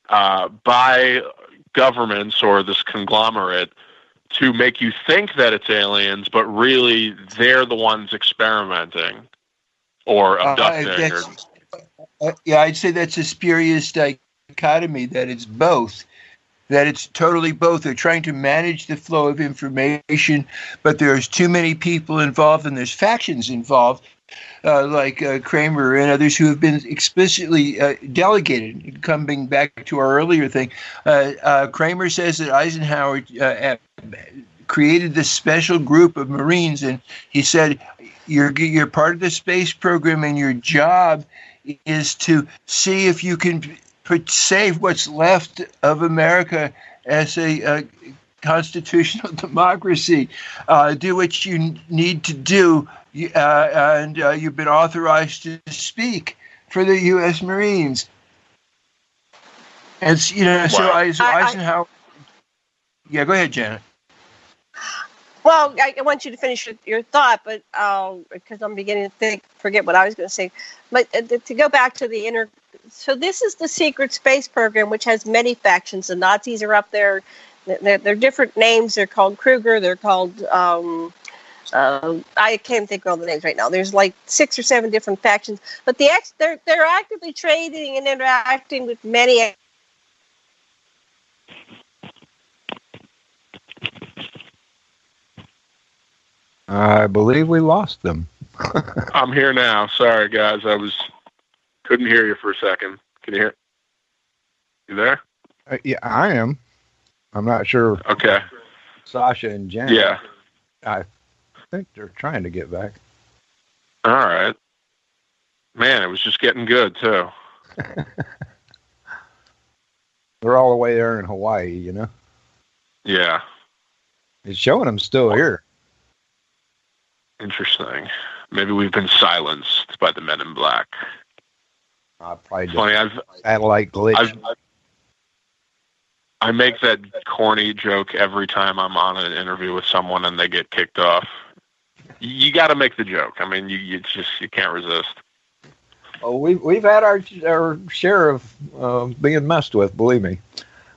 by governments or this conglomerate to make you think that it's aliens, but really they're the ones experimenting or abducting? I'd say that's a spurious dichotomy, that it's both. That it's totally both. They're trying to manage the flow of information, but there's too many people involved and there's factions involved like Kramer and others who have been explicitly delegated. Coming back to our earlier thing, Kramer says that Eisenhower created this special group of Marines, and he said, you're part of the space program, and your job is to see if you can save what's left of America as a constitutional democracy. Do what you need to do, and you've been authorized to speak for the U.S. Marines. And so Eisenhower. Yeah, go ahead, Janet. Well, I want you to finish your thought, but because I'm beginning to forget what I was going to say. But to go back to so this is the secret space program, which has many factions. The Nazis are up there. They're different names. They're called Kruger. They're called, I can't think of all the names right now. There's like 6 or 7 different factions. But they're actively trading and interacting with many. I believe we lost them. I'm here now. Sorry, guys. Couldn't hear you for a second. Can you hear? You there? Yeah, I am. I'm not sure. Okay. Sasha and Jen. Yeah. I think they're trying to get back. All right. Man, it was just getting good, too. They're all the way there in Hawaii, you know? Yeah. It's showing them still here. Interesting. Maybe we've been silenced by the men in black. Probably funny. Satellite glitch. I make that corny joke every time I'm on an interview with someone and they get kicked off. You got to make the joke. I mean, you can't resist. Oh, we've had our share of being messed with. Believe me,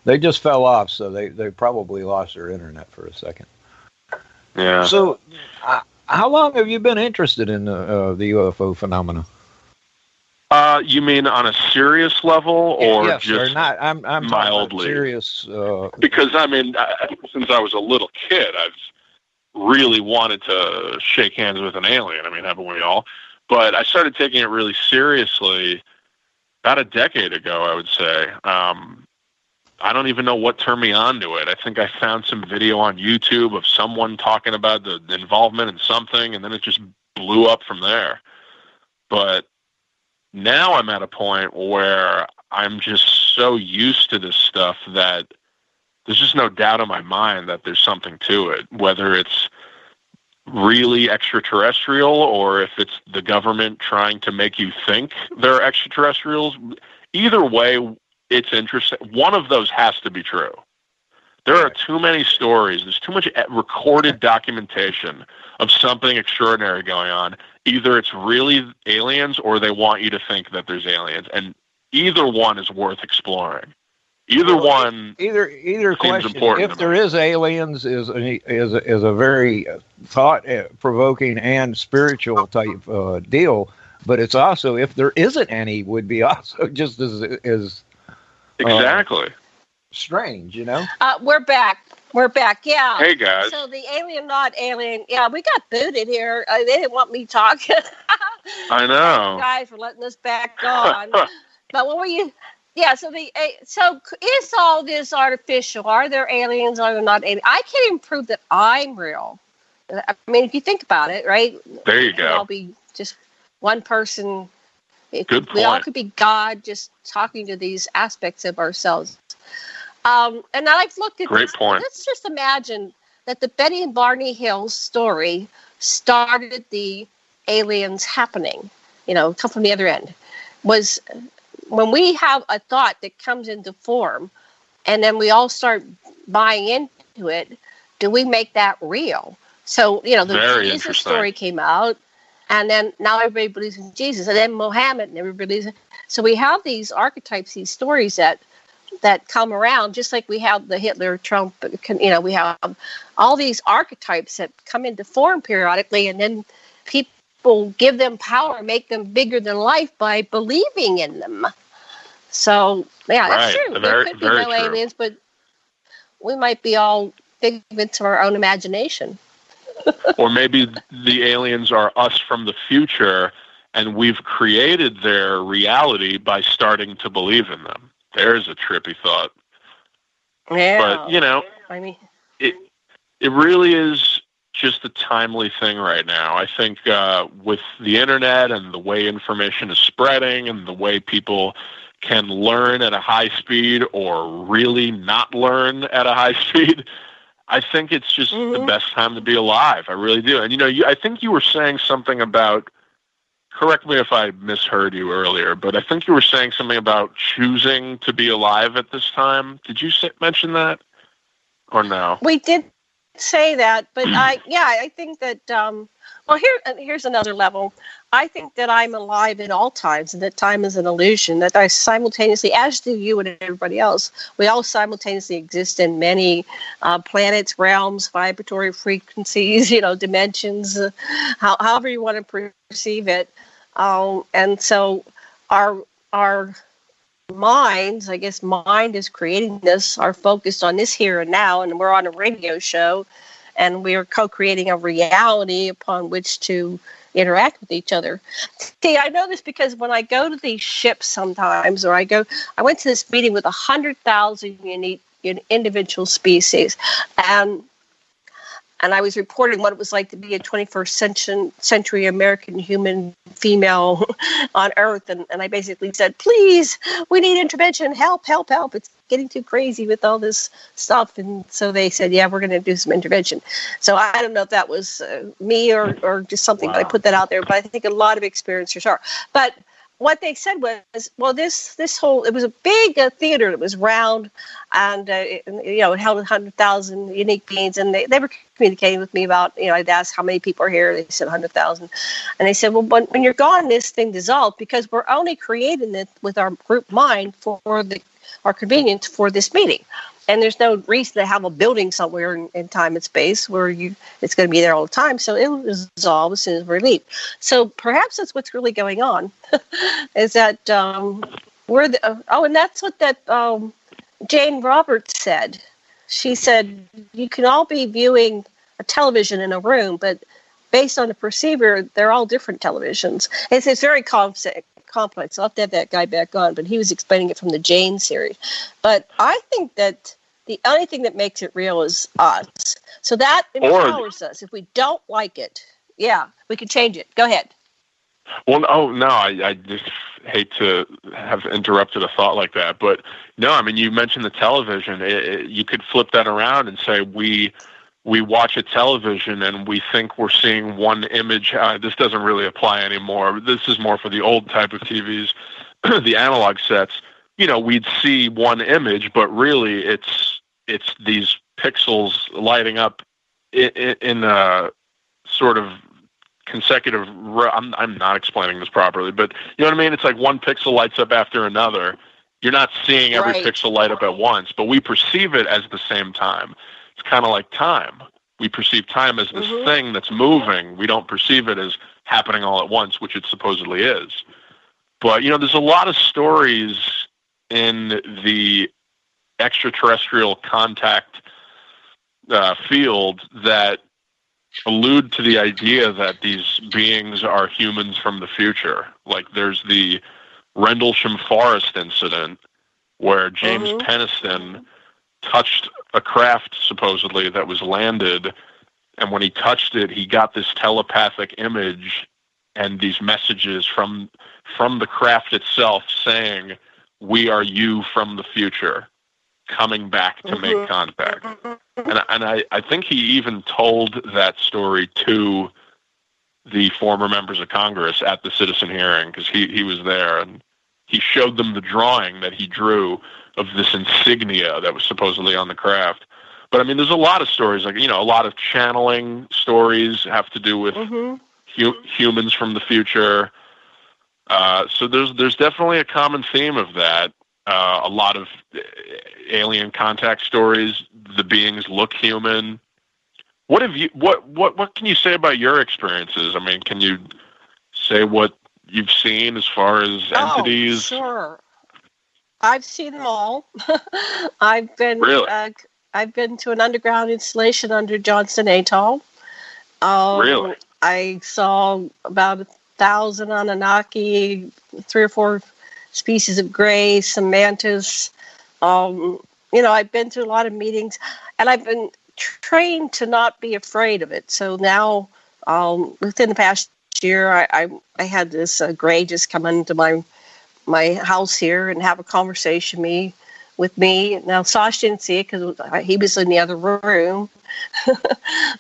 they just fell off, so they probably lost their internet for a second. Yeah. So, how long have you been interested in the UFO phenomena? You mean on a serious level, or yes, just not? I'm mildly serious. Because I mean, since I was a little kid, I've really wanted to shake hands with an alien. I mean, haven't we all? But I started taking it really seriously about a decade ago, I would say. I don't even know what turned me on to it. I think I found some video on YouTube of someone talking about the involvement in something, and then it just blew up from there. But now I'm at a point where I'm just so used to this stuff that there's just no doubt in my mind that there's something to it, whether it's really extraterrestrial or if it's the government trying to make you think they're extraterrestrials. Either way, it's interesting. One of those has to be true. There are too many stories. There's too much recorded documentation of something extraordinary going on. Either it's really aliens or they want you to think that there's aliens. And either one is worth exploring. Either question. Important if there is aliens is a very thought-provoking and spiritual type deal, but it's also, if there isn't any, would be also just as exactly strange, you know. We're back. Yeah. Hey guys. So the alien, not alien. Yeah, we got booted here. They didn't want me talking. I know. You guys were letting us back on. But what were you? Yeah. So is all this artificial? Are there aliens? Are there not aliens? I can't even prove that I'm real. I mean, if you think about it, right? There you go. I'll be just one person. Good point. We all could be God, just talking to these aspects of ourselves. And I've looked at Great this. point. Let's just imagine that the Betty and Barney Hill story started the aliens happening, come from the other end. Was when we have a thought that comes into form and then we all start buying into it, do we make that real? So, the Jesus story came out, and then now everybody believes in Jesus, and then Muhammad, and everybody believes in. So we have these archetypes, these stories that come around, just like we have the Hitler, Trump, we have all these archetypes that come into form periodically, and then people give them power, make them bigger than life by believing in them. So, yeah, that's true. There could be no aliens, but we might be all figments of our own imagination. Or maybe the aliens are us from the future, and we've created their reality by starting to believe in them. There's a trippy thought. Yeah. But, you know, I mean, it really is just a timely thing right now. I think with the internet and the way information is spreading and the way people can learn at a high speed or really not learn at a high speed, I think it's just the best time to be alive. I really do. And, you know, I think you were saying something about, correct me if I misheard you earlier, but I think you were saying something about choosing to be alive at this time. Did you mention that or no? We did say that, but I think that, well, here's another level. I think that I'm alive at all times, and that time is an illusion, that I simultaneously, as do you and everybody else, we all simultaneously exist in many planets, realms, vibratory frequencies, you know, dimensions, however you want to perceive it. And so our minds, I guess mind is creating this, are focused on this here and now, and we're on a radio show, and we're co-creating a reality upon which to interact with each other. See, I know this because when I go to these ships sometimes, or I went to this meeting with 100,000 unique individual species, and I was reporting what it was like to be a 21st century American human female on Earth. And I basically said, please, we need intervention. Help, help, help. It's getting too crazy with all this stuff. And so they said, yeah, we're going to do some intervention. So I don't know if that was me or just something, but I put that out there. But I think a lot of experiencers are. But what they said was, well, this whole, it was a big theater. It was round, and you know, it held 100,000 unique beings, and they were communicating with me about, you know, I'd ask how many people are here. They said 100,000, and they said, well, when you're gone, this thing dissolved because we're only creating it with our group mind for our convenience for this meeting. And there's no reason to have a building somewhere in time and space where it's going to be there all the time. So it will dissolve as soon as we leave. So perhaps that's what's really going on, is that and that's what that Jane Roberts said. She said, you can all be viewing a television in a room, but based on the perceiver, they're all different televisions. It's very complex. I'll have to have that guy back on, but he was explaining it from the Jane series. But I think that the only thing that makes it real is us. So that empowers us. If we don't like it, yeah, we can change it. Go ahead. Well, I just hate to have interrupted a thought like that. But no, I mean, you mentioned the television. You could flip that around and say we watch a television and we think we're seeing one image. This doesn't really apply anymore. This is more for the old type of TVs, the analog sets. You know, we'd see one image, but really it's these pixels lighting up in a sort of consecutive. I'm not explaining this properly, but you know what I mean? It's like one pixel lights up after another. You're not seeing every pixel light up at once, but we perceive it as the same time. It's kind of like time. We perceive time as this thing that's moving. We don't perceive it as happening all at once, which it supposedly is. But, you know, there's a lot of stories in the extraterrestrial contact field that allude to the idea that these beings are humans from the future. Like there's the Rendlesham Forest incident where James Peniston touched a craft supposedly that was landed, and when he touched it, he got this telepathic image and these messages from the craft itself saying, "We are you from the future, coming back to make contact." And I think he even told that story to the former members of Congress at the citizen hearing, because he was there, and he showed them the drawing that he drew of this insignia that was supposedly on the craft. But I mean, there's a lot of stories, like, you know, a lot of channeling stories have to do with humans from the future. So there's definitely a common theme of that. A lot of alien contact stories, the beings look human. What can you say about your experiences? I mean, can you say what you've seen as far as entities? Oh, sure. I've seen them all. I've been to an underground installation under Johnston Atoll, Really? I saw about 1,000 Anunnaki, 3 or 4 species of grays, some mantis. I've been to a lot of meetings, and I've been trained to not be afraid of it. So now, within the past year, I had this gray just come into my house here and have a conversation with me. Now, Sasha didn't see it because he was in the other room.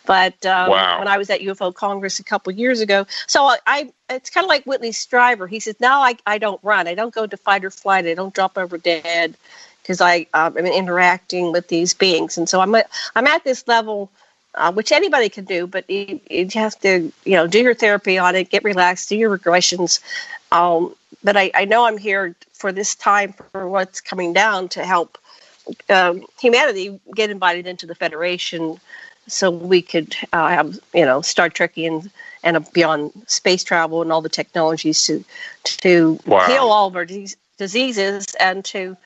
But when I was at UFO Congress a couple of years ago, so it's kind of like Whitley Strieber. He says, now I don't run. I don't go to fight or flight. I don't drop over dead because I'm interacting with these beings. And so I'm at this level, which anybody can do, but you have to, do your therapy on it, get relaxed, do your regressions. But I know I'm here for this time, for what's coming down, to help humanity get invited into the Federation, so we could have Star Trek and beyond space travel and all the technologies to heal all of our diseases and to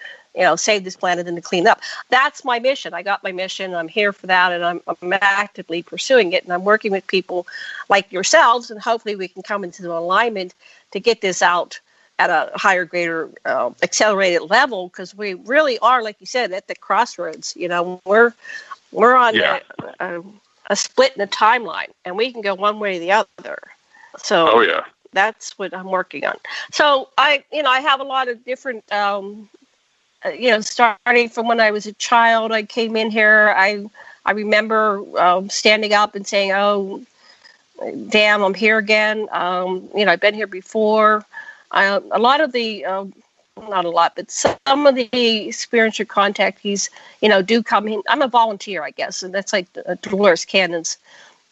save this planet and to clean up. That's my mission. I got my mission. I'm here for that, and I'm actively pursuing it. And I'm working with people like yourselves, and hopefully we can come into alignment to get this out at a higher, greater, accelerated level, because we really are, like you said, at the crossroads. We're on a split in the timeline, and we can go one way or the other. So that's what I'm working on. So I have a lot of different, starting from when I was a child. I came in here. I remember standing up and saying, "Oh, damn, I'm here again." I've been here before. A lot of the, not a lot, but some of the experiential contactees, do come in. I'm a volunteer, I guess, and that's like Dolores Cannon's.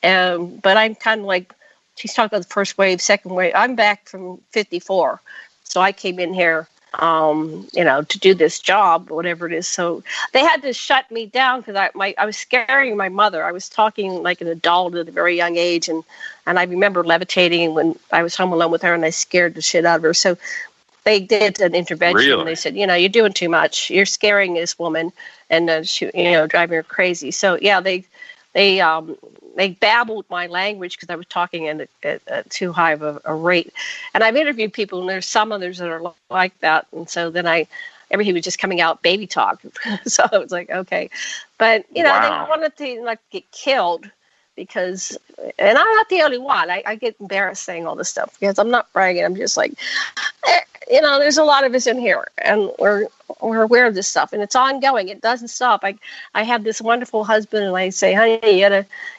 But I'm kind of like, she's talking about the first wave, second wave. I'm back from 54, so I came in here, to do this job, whatever it is. So they had to shut me down because I was scaring my mother. I was talking like an adult at a very young age, and I remember levitating when I was home alone with her, and I scared the shit out of her. So they did an intervention. Really? And they said, you're doing too much. You're scaring this woman, and she, driving her crazy. So yeah, they babbled my language because I was talking at too high of a rate. And I've interviewed people, and there's some others that are like that. And so then everything was just coming out baby talk. So I was like, okay. But, they wanted to get killed because, and I'm not the only one. I get embarrassed saying all this stuff because I'm not bragging. I'm just like, there's a lot of us in here, and we're aware of this stuff, and it's ongoing. It doesn't stop. I have this wonderful husband, and I say, honey,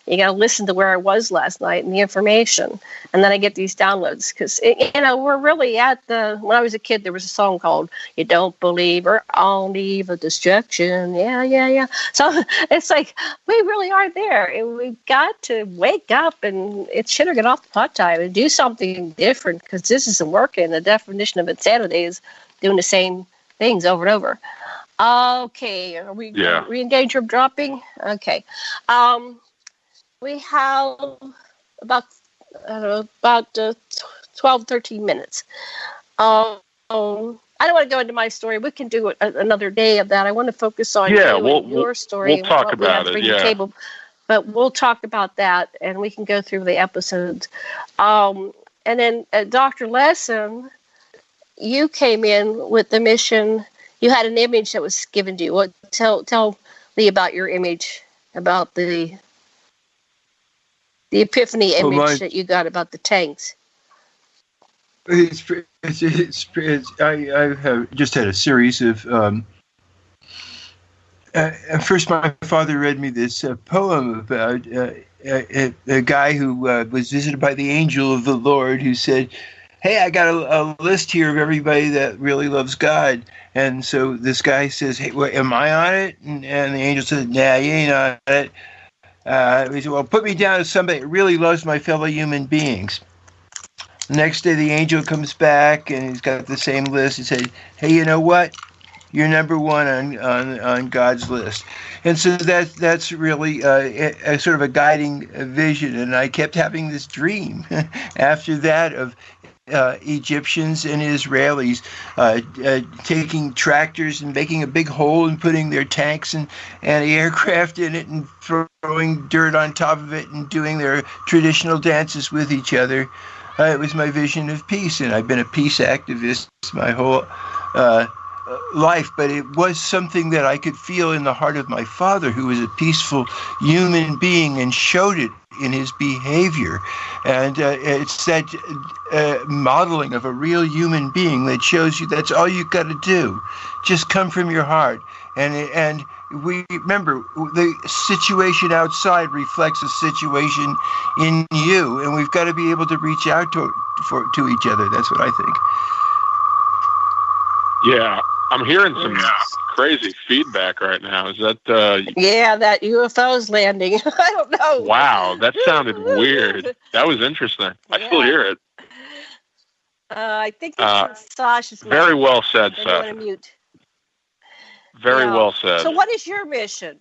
you gotta listen to where I was last night and the information, and then I get these downloads because we're really at when I was a kid, there was a song called "You Don't Believe or On the Eve of Destruction." Yeah. So it's like we really are there, and we've got to wake up and it's shit or get off the pot time and do something different because this isn't working. The definition of insanity is doing the same things over and over. Okay, are we in danger of dropping? Okay. We have about 12, 13 minutes. I don't want to go into my story. We can do another day of that. I want to focus on your story. We'll talk about it, yeah. Table. But we'll talk about that, and we can go through the episodes. And then Dr. Lessin, you came in with the mission. You had an image that was given to you. Tell me about your image, about the epiphany image that you got about the tanks. I have just had a series of. First, my father read me this poem about a guy who was visited by the angel of the Lord, who said, "Hey, I got a list here of everybody that really loves God." And so this guy says, "Hey, am I on it?" And the angel says, "Nah, you ain't on it." He said, "Well, put me down as somebody that really loves my fellow human beings." The next day, the angel comes back, and he's got the same list. He said, "Hey, you know what? You're number one on God's list." And so that's really a sort of a guiding vision. And I kept having this dream after that of Egyptians and Israelis taking tractors and making a big hole and putting their tanks and anti-aircraft in it and throwing dirt on top of it and doing their traditional dances with each other. It was my vision of peace, and I've been a peace activist my whole life, but it was something that I could feel in the heart of my father, who was a peaceful human being and showed it in his behavior. And it's that modeling of a real human being that shows you that's all you got to do. Just come from your heart. And we remember, the situation outside reflects a situation in you, and we've got to be able to reach out to each other. That's what I think. Yeah, I'm hearing some crazy feedback right now. Is that Yeah, that UFO's landing. I don't know. Wow, that sounded weird. That was interesting. I still hear it. I think it's Sasha's mic. Very well said, Sasha. Sasha. Very well said. So what is your mission?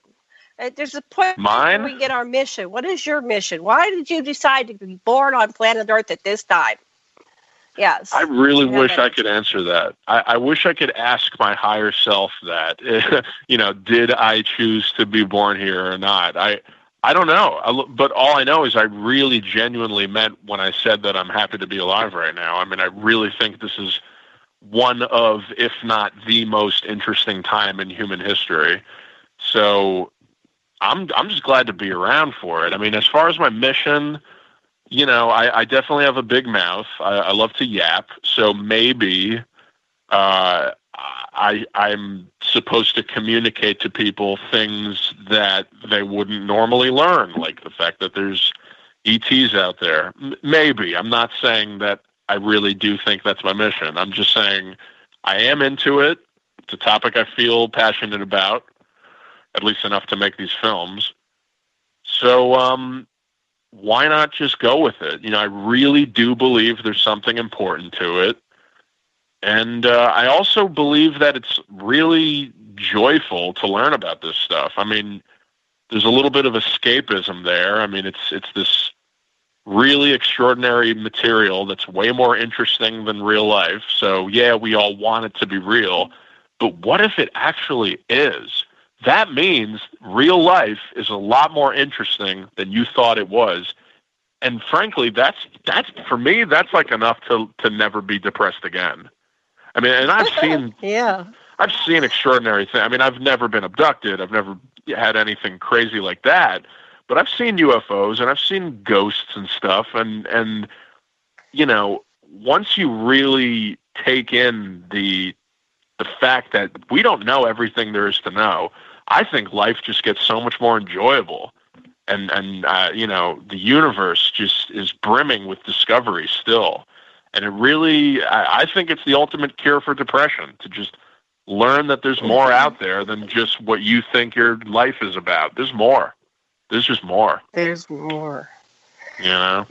There's a point where we get our mission. What is your mission? Why did you decide to be born on planet Earth at this time? Yes. I really wish I could answer that. I wish I could ask my higher self that. Did I choose to be born here or not? I don't know. But all I know is I really genuinely meant when I said that I'm happy to be alive right now. I mean, I really think this is one of, if not the most interesting time in human history. So I'm just glad to be around for it. I mean, as far as my mission, I definitely have a big mouth. I love to yap. So maybe I'm supposed to communicate to people things that they wouldn't normally learn, like the fact that there's ETs out there. Maybe. I'm not saying that I really do think that's my mission. I'm just saying I am into it. It's a topic I feel passionate about, at least enough to make these films. So why not just go with it? I really do believe there's something important to it. And I also believe that it's really joyful to learn about this stuff. I mean, there's a little bit of escapism there. I mean, it's this really extraordinary material that's way more interesting than real life. So, yeah, we all want it to be real. But what if it actually is? That means real life is a lot more interesting than you thought it was. And frankly, that's for me, that's like enough to never be depressed again. I mean, and I've seen I've seen extraordinary things. I mean, I've never been abducted. I've never had anything crazy like that. But I've seen UFOs and I've seen ghosts and stuff. And once you really take in the fact that we don't know everything there is to know, I think life just gets so much more enjoyable. And the universe just is brimming with discovery still. And it really, I think it's the ultimate cure for depression, to just learn that there's more out there than just what you think your life is about. There's more. There's just more. There's more. Yeah.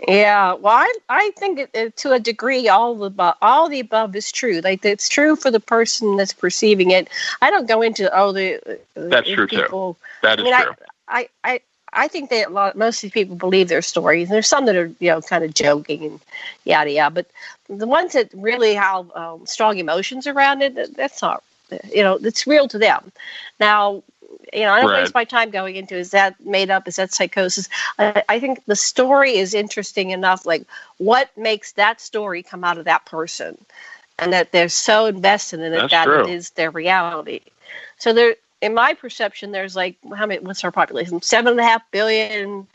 Well, I think to a degree, all the above is true. Like, it's true for the person that's perceiving it. I don't go into that's true people, too. That is true. I think that most of the people believe their stories. There's some that are kind of joking and yada yada, but the ones that really have strong emotions around it, that's not it's real to them. Now, I don't waste my time going into, is that made up? Is that psychosis? I think the story is interesting enough. Like, what makes that story come out of that person, and that they're so invested in it that it is their reality. So there, in my perception, there's like, what's our population? 7.5 billion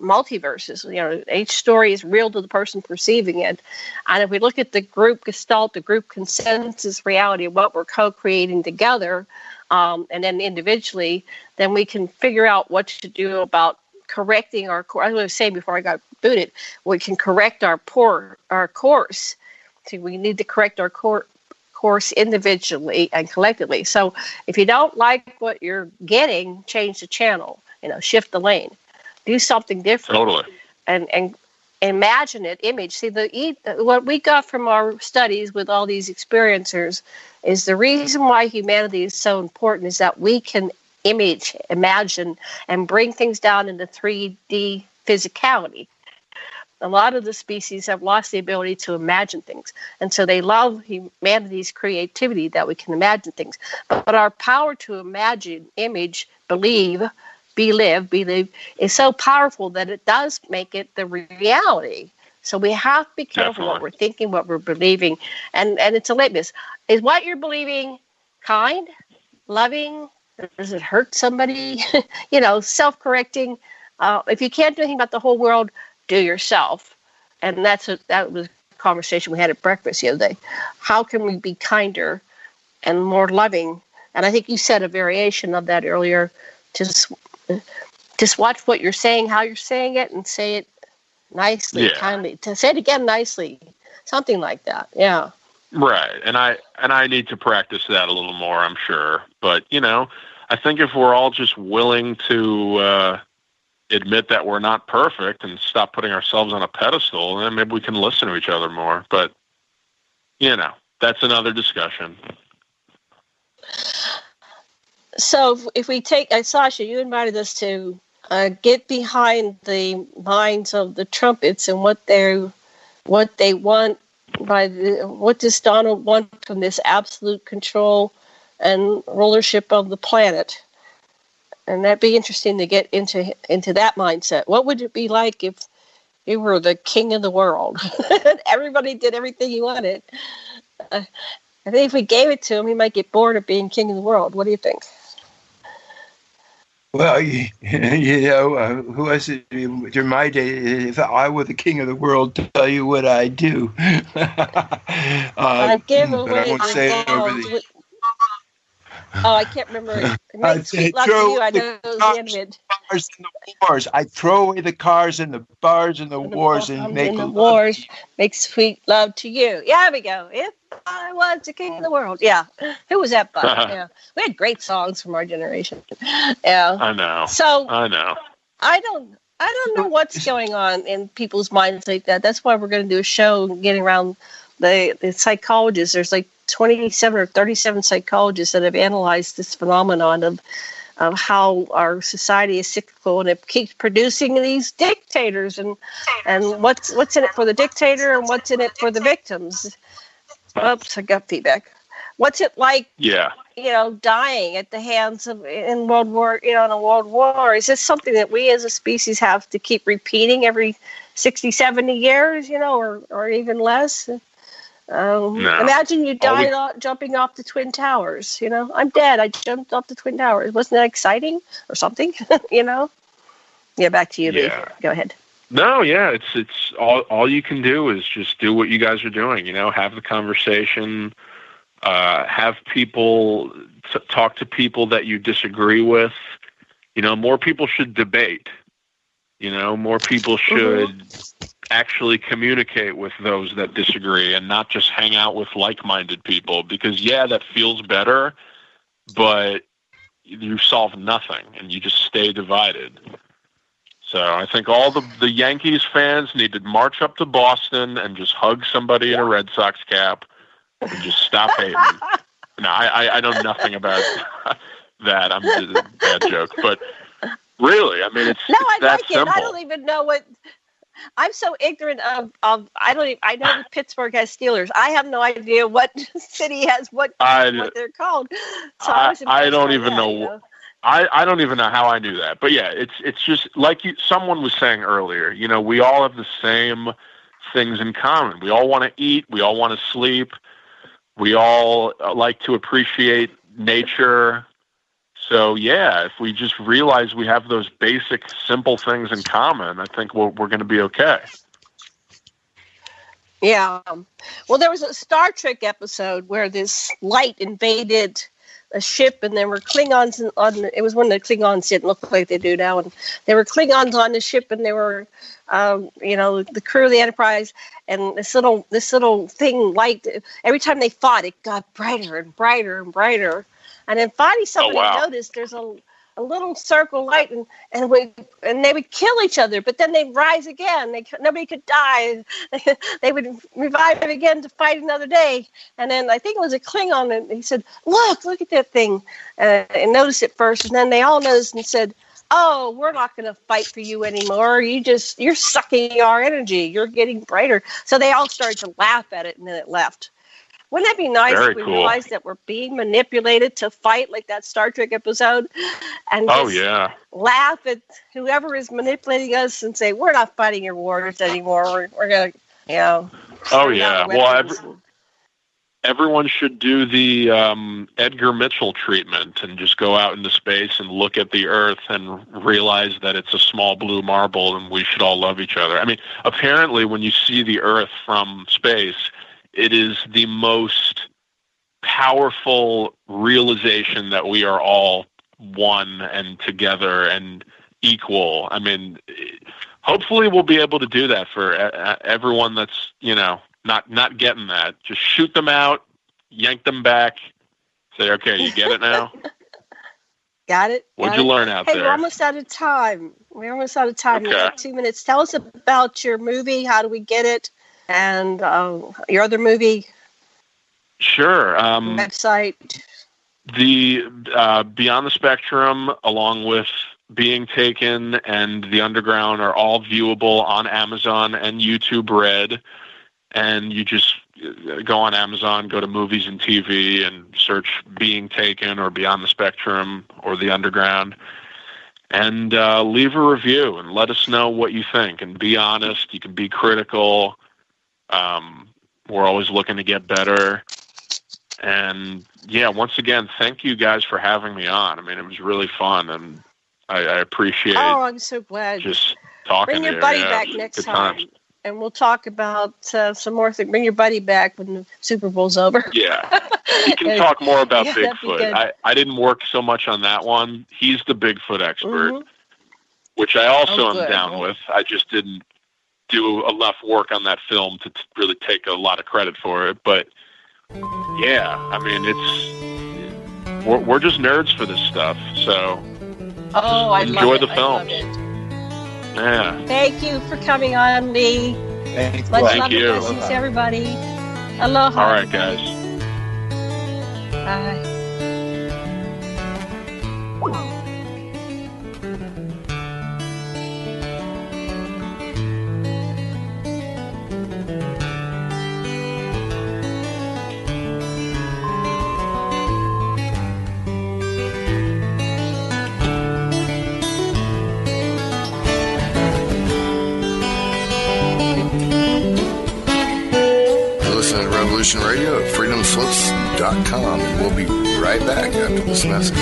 multiverses. Each story is real to the person perceiving it. And if we look at the group gestalt, the group consensus reality of what we're co-creating together, and then individually, then we can figure out what to do about correcting our course. I was saying before I got booted, we can correct our course. So we need to correct our course individually and collectively. So if you don't like what you're getting, change the channel. Shift the lane. Do something different. Totally. And imagine it, image. See, what we got from our studies with all these experiencers is the reason why humanity is so important is that we can imagine, and bring things down into 3D physicality. A lot of the species have lost the ability to imagine things. And so they love humanity's creativity that we can imagine things. But our power to imagine, image, believe, believe, is so powerful that it does make it the reality. So we have to be careful what we're thinking, what we're believing. And it's a litmus. Is what you're believing kind, loving? Does it hurt somebody? Self-correcting. If you can't do anything about the whole world, do yourself. And that was a conversation we had at breakfast the other day. How can we be kinder and more loving? And I think you said a variation of that earlier. Just watch what you're saying, how you're saying it, and say it nicely, kindly. To say it again nicely, something like that. Yeah. Right. And I need to practice that a little more, I'm sure. But, I think if we're all just willing to admit that we're not perfect and stop putting ourselves on a pedestal, then maybe we can listen to each other more. But, that's another discussion. So if we take, Sasha, you invited us to get behind the minds of the trumpets and what they want what does Donald want from this absolute control and rulership of the planet. And that'd be interesting to get into that mindset. What would it be like if you were the king of the world? Everybody did everything you wanted. I think if we gave it to him, he might get bored of being king of the world. What do you think? Well, who was it during my day? If I were the king of the world, to tell you what I do. I'd give away but I won't say it over the. I can't remember. Make sweet love to you. I know it was the end of it. Cars and the wars. I throw away the cars and the bars and the wars and make the wars. Make sweet love to you. Yeah, there we go. If I was the king of the world. Yeah. Who was that by? Yeah. We had great songs from our generation. Yeah. I know. So I know. I don't know what's going on in people's minds like that. That's why we're going to do a show getting around the psychologists. There's like 27 or 37 psychologists that have analyzed this phenomenon of how our society is cyclical and it keeps producing these dictators and what's in it for the dictator and what's in it for the victims. Oops, I got feedback. What's it like? Yeah. Dying at the hands of in World War. In a World War, is this something that we as a species have to keep repeating every 60, 70 years? Or even less. No. Imagine you died jumping off the Twin Towers. I'm dead. I jumped off the Twin Towers. Wasn't that exciting or something? Yeah, back to you, yeah. Lee. Go ahead. No, yeah, it's all you can do is just do what you guys are doing. Have the conversation, have people talk to people that you disagree with. More people should debate. More people should actually communicate with those that disagree and not just hang out with like-minded people, because that feels better, but you solve nothing and you just stay divided. So I think all the Yankees fans need to march up to Boston and just hug somebody in a Red Sox cap and just stop hating. No, I know nothing about that. I'm just a bad joke, but really, I mean, it's I that like simple. I don't even know what. I'm so ignorant of I know that Pittsburgh has Steelers. I have no idea what city has what they're called. So I don't even know. I don't even know how I knew that. But yeah, it's just like someone was saying earlier, we all have the same things in common. We all want to eat, we all want to sleep, we all like to appreciate nature. So, if we just realize we have those basic, simple things in common, I think we're going to be okay. Yeah. Well, there was a Star Trek episode where this light invaded a ship, and there were Klingons it was when the Klingons didn't look like they do now, and there were Klingons on the ship, and they were, the crew of the Enterprise, and this little thing light. Every time they fought, it got brighter and brighter and brighter. And then finally somebody noticed there's a little circle light, and they would kill each other, but then they'd rise again. Nobody could die. They would revive it again to fight another day. And then I think it was a Klingon, and he said, look at that thing. And noticed it first, and then they all noticed and said, oh, we're not going to fight for you anymore. You're sucking our energy. You're getting brighter. So they all started to laugh at it, and then it left. Wouldn't that be nice if we realized that we're being manipulated to fight like that Star Trek episode? And laugh at whoever is manipulating us and say, we're not fighting your wars anymore. We're going to, Oh, yeah. Well, everyone should do the Edgar Mitchell treatment and just go out into space and look at the Earth and realize that it's a small blue marble and we should all love each other. I mean, apparently when you see the Earth from space, it is the most powerful realization that we are all one and together and equal. I mean, hopefully we'll be able to do that for everyone that's, not getting that. Just shoot them out, yank them back, say, okay, you get it now? Got it? What'd you learn out there? Hey, we're almost out of time. Okay. We got 2 minutes. Tell us about your movie. How do we get it? And your other movie? Sure. Website? The Beyond the Spectrum, along with Being Taken and The Underground, are all viewable on Amazon and YouTube Red. And you just go on Amazon, go to Movies and TV, and search Being Taken or Beyond the Spectrum or The Underground. And leave a review and let us know what you think. And be honest. You can be critical. We're always looking to get better. And, once again, thank you guys for having me on. I mean, it was really fun, and I appreciate I'm so glad. Just talking to you. Bring your buddy back next time. And we'll talk about some more things. Bring your buddy back when the Super Bowl's over. Yeah. He can talk more about Bigfoot. I didn't work so much on that one. He's the Bigfoot expert, which I also am down with. I just didn't do enough work on that film to really take a lot of credit for it. But, I mean, we're just nerds for this stuff. So enjoy the films. Yeah. Thank you for coming on, Lee. Thank you. Blessings, everybody. Aloha. All right, guys. Bye. Radio at freedomslips.com, and we'll be right back after this message.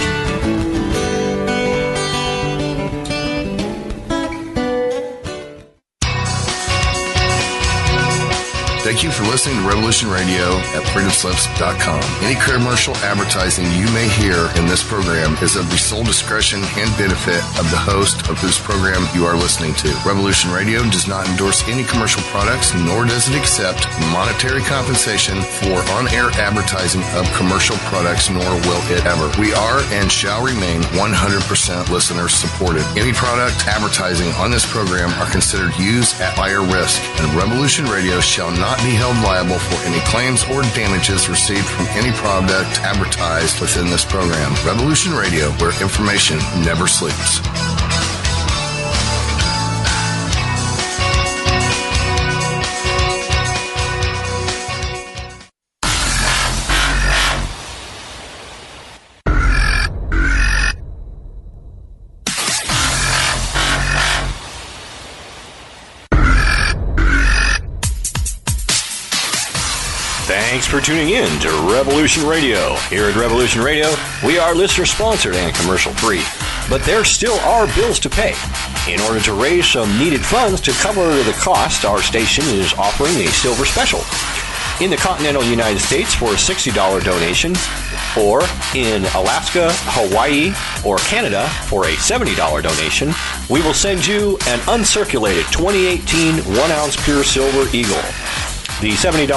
Thank you for listening to Revolution Radio at freedomslips.com. Any commercial advertising you may hear in this program is of the sole discretion and benefit of the host of whose program you are listening to. Revolution Radio does not endorse any commercial products, nor does it accept monetary compensation for on-air advertising of commercial products, nor will it ever. We are and shall remain 100% listener supported. Any product advertising on this program are considered used at higher risk, and Revolution Radio shall not be held liable for any claims or damages received from any product advertised within this program. Revolution Radio, where information never sleeps. Thanks for tuning in to Revolution Radio. Here at Revolution Radio, we are listener-sponsored and commercial-free, but there still are bills to pay. In order to raise some needed funds to cover the cost, our station is offering a silver special. In the continental United States for a $60 donation, or in Alaska, Hawaii, or Canada for a $70 donation, we will send you an uncirculated 2018 1-ounce pure silver Eagle. The $70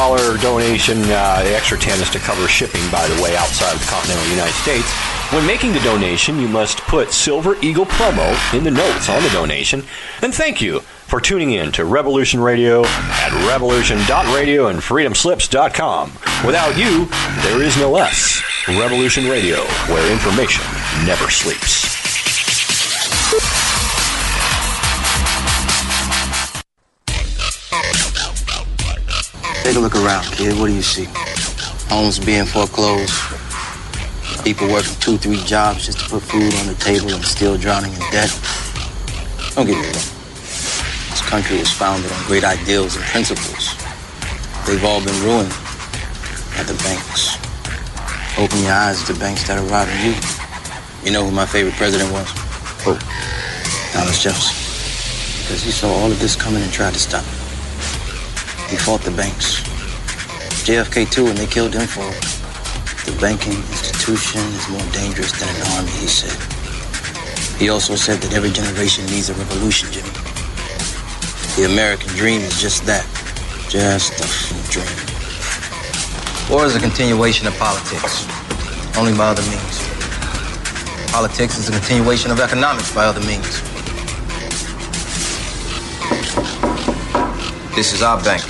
donation, the extra 10 is to cover shipping, by the way, outside of the continental United States. When making the donation, you must put Silver Eagle promo in the notes on the donation. And thank you for tuning in to Revolution Radio at revolution.radio and freedomslips.com. Without you, there is no us. Revolution Radio, where information never sleeps. Take a look around, kid. What do you see? Homes being foreclosed. People working 2-3 jobs just to put food on the table and still drowning in debt. Don't get me wrong. This country was founded on great ideals and principles. They've all been ruined by the banks. Open your eyes to the banks that are robbing you. You know who my favorite president was? Who? Thomas Jefferson. Because he saw all of this coming and tried to stop it. He fought the banks. JFK too, and they killed him for it. The banking institution is more dangerous than an army, he said. He also said that every generation needs a revolution, Jimmy. The American dream is just that. Just a dream. War is a continuation of politics, only by other means. Politics is a continuation of economics by other means. This is our bank.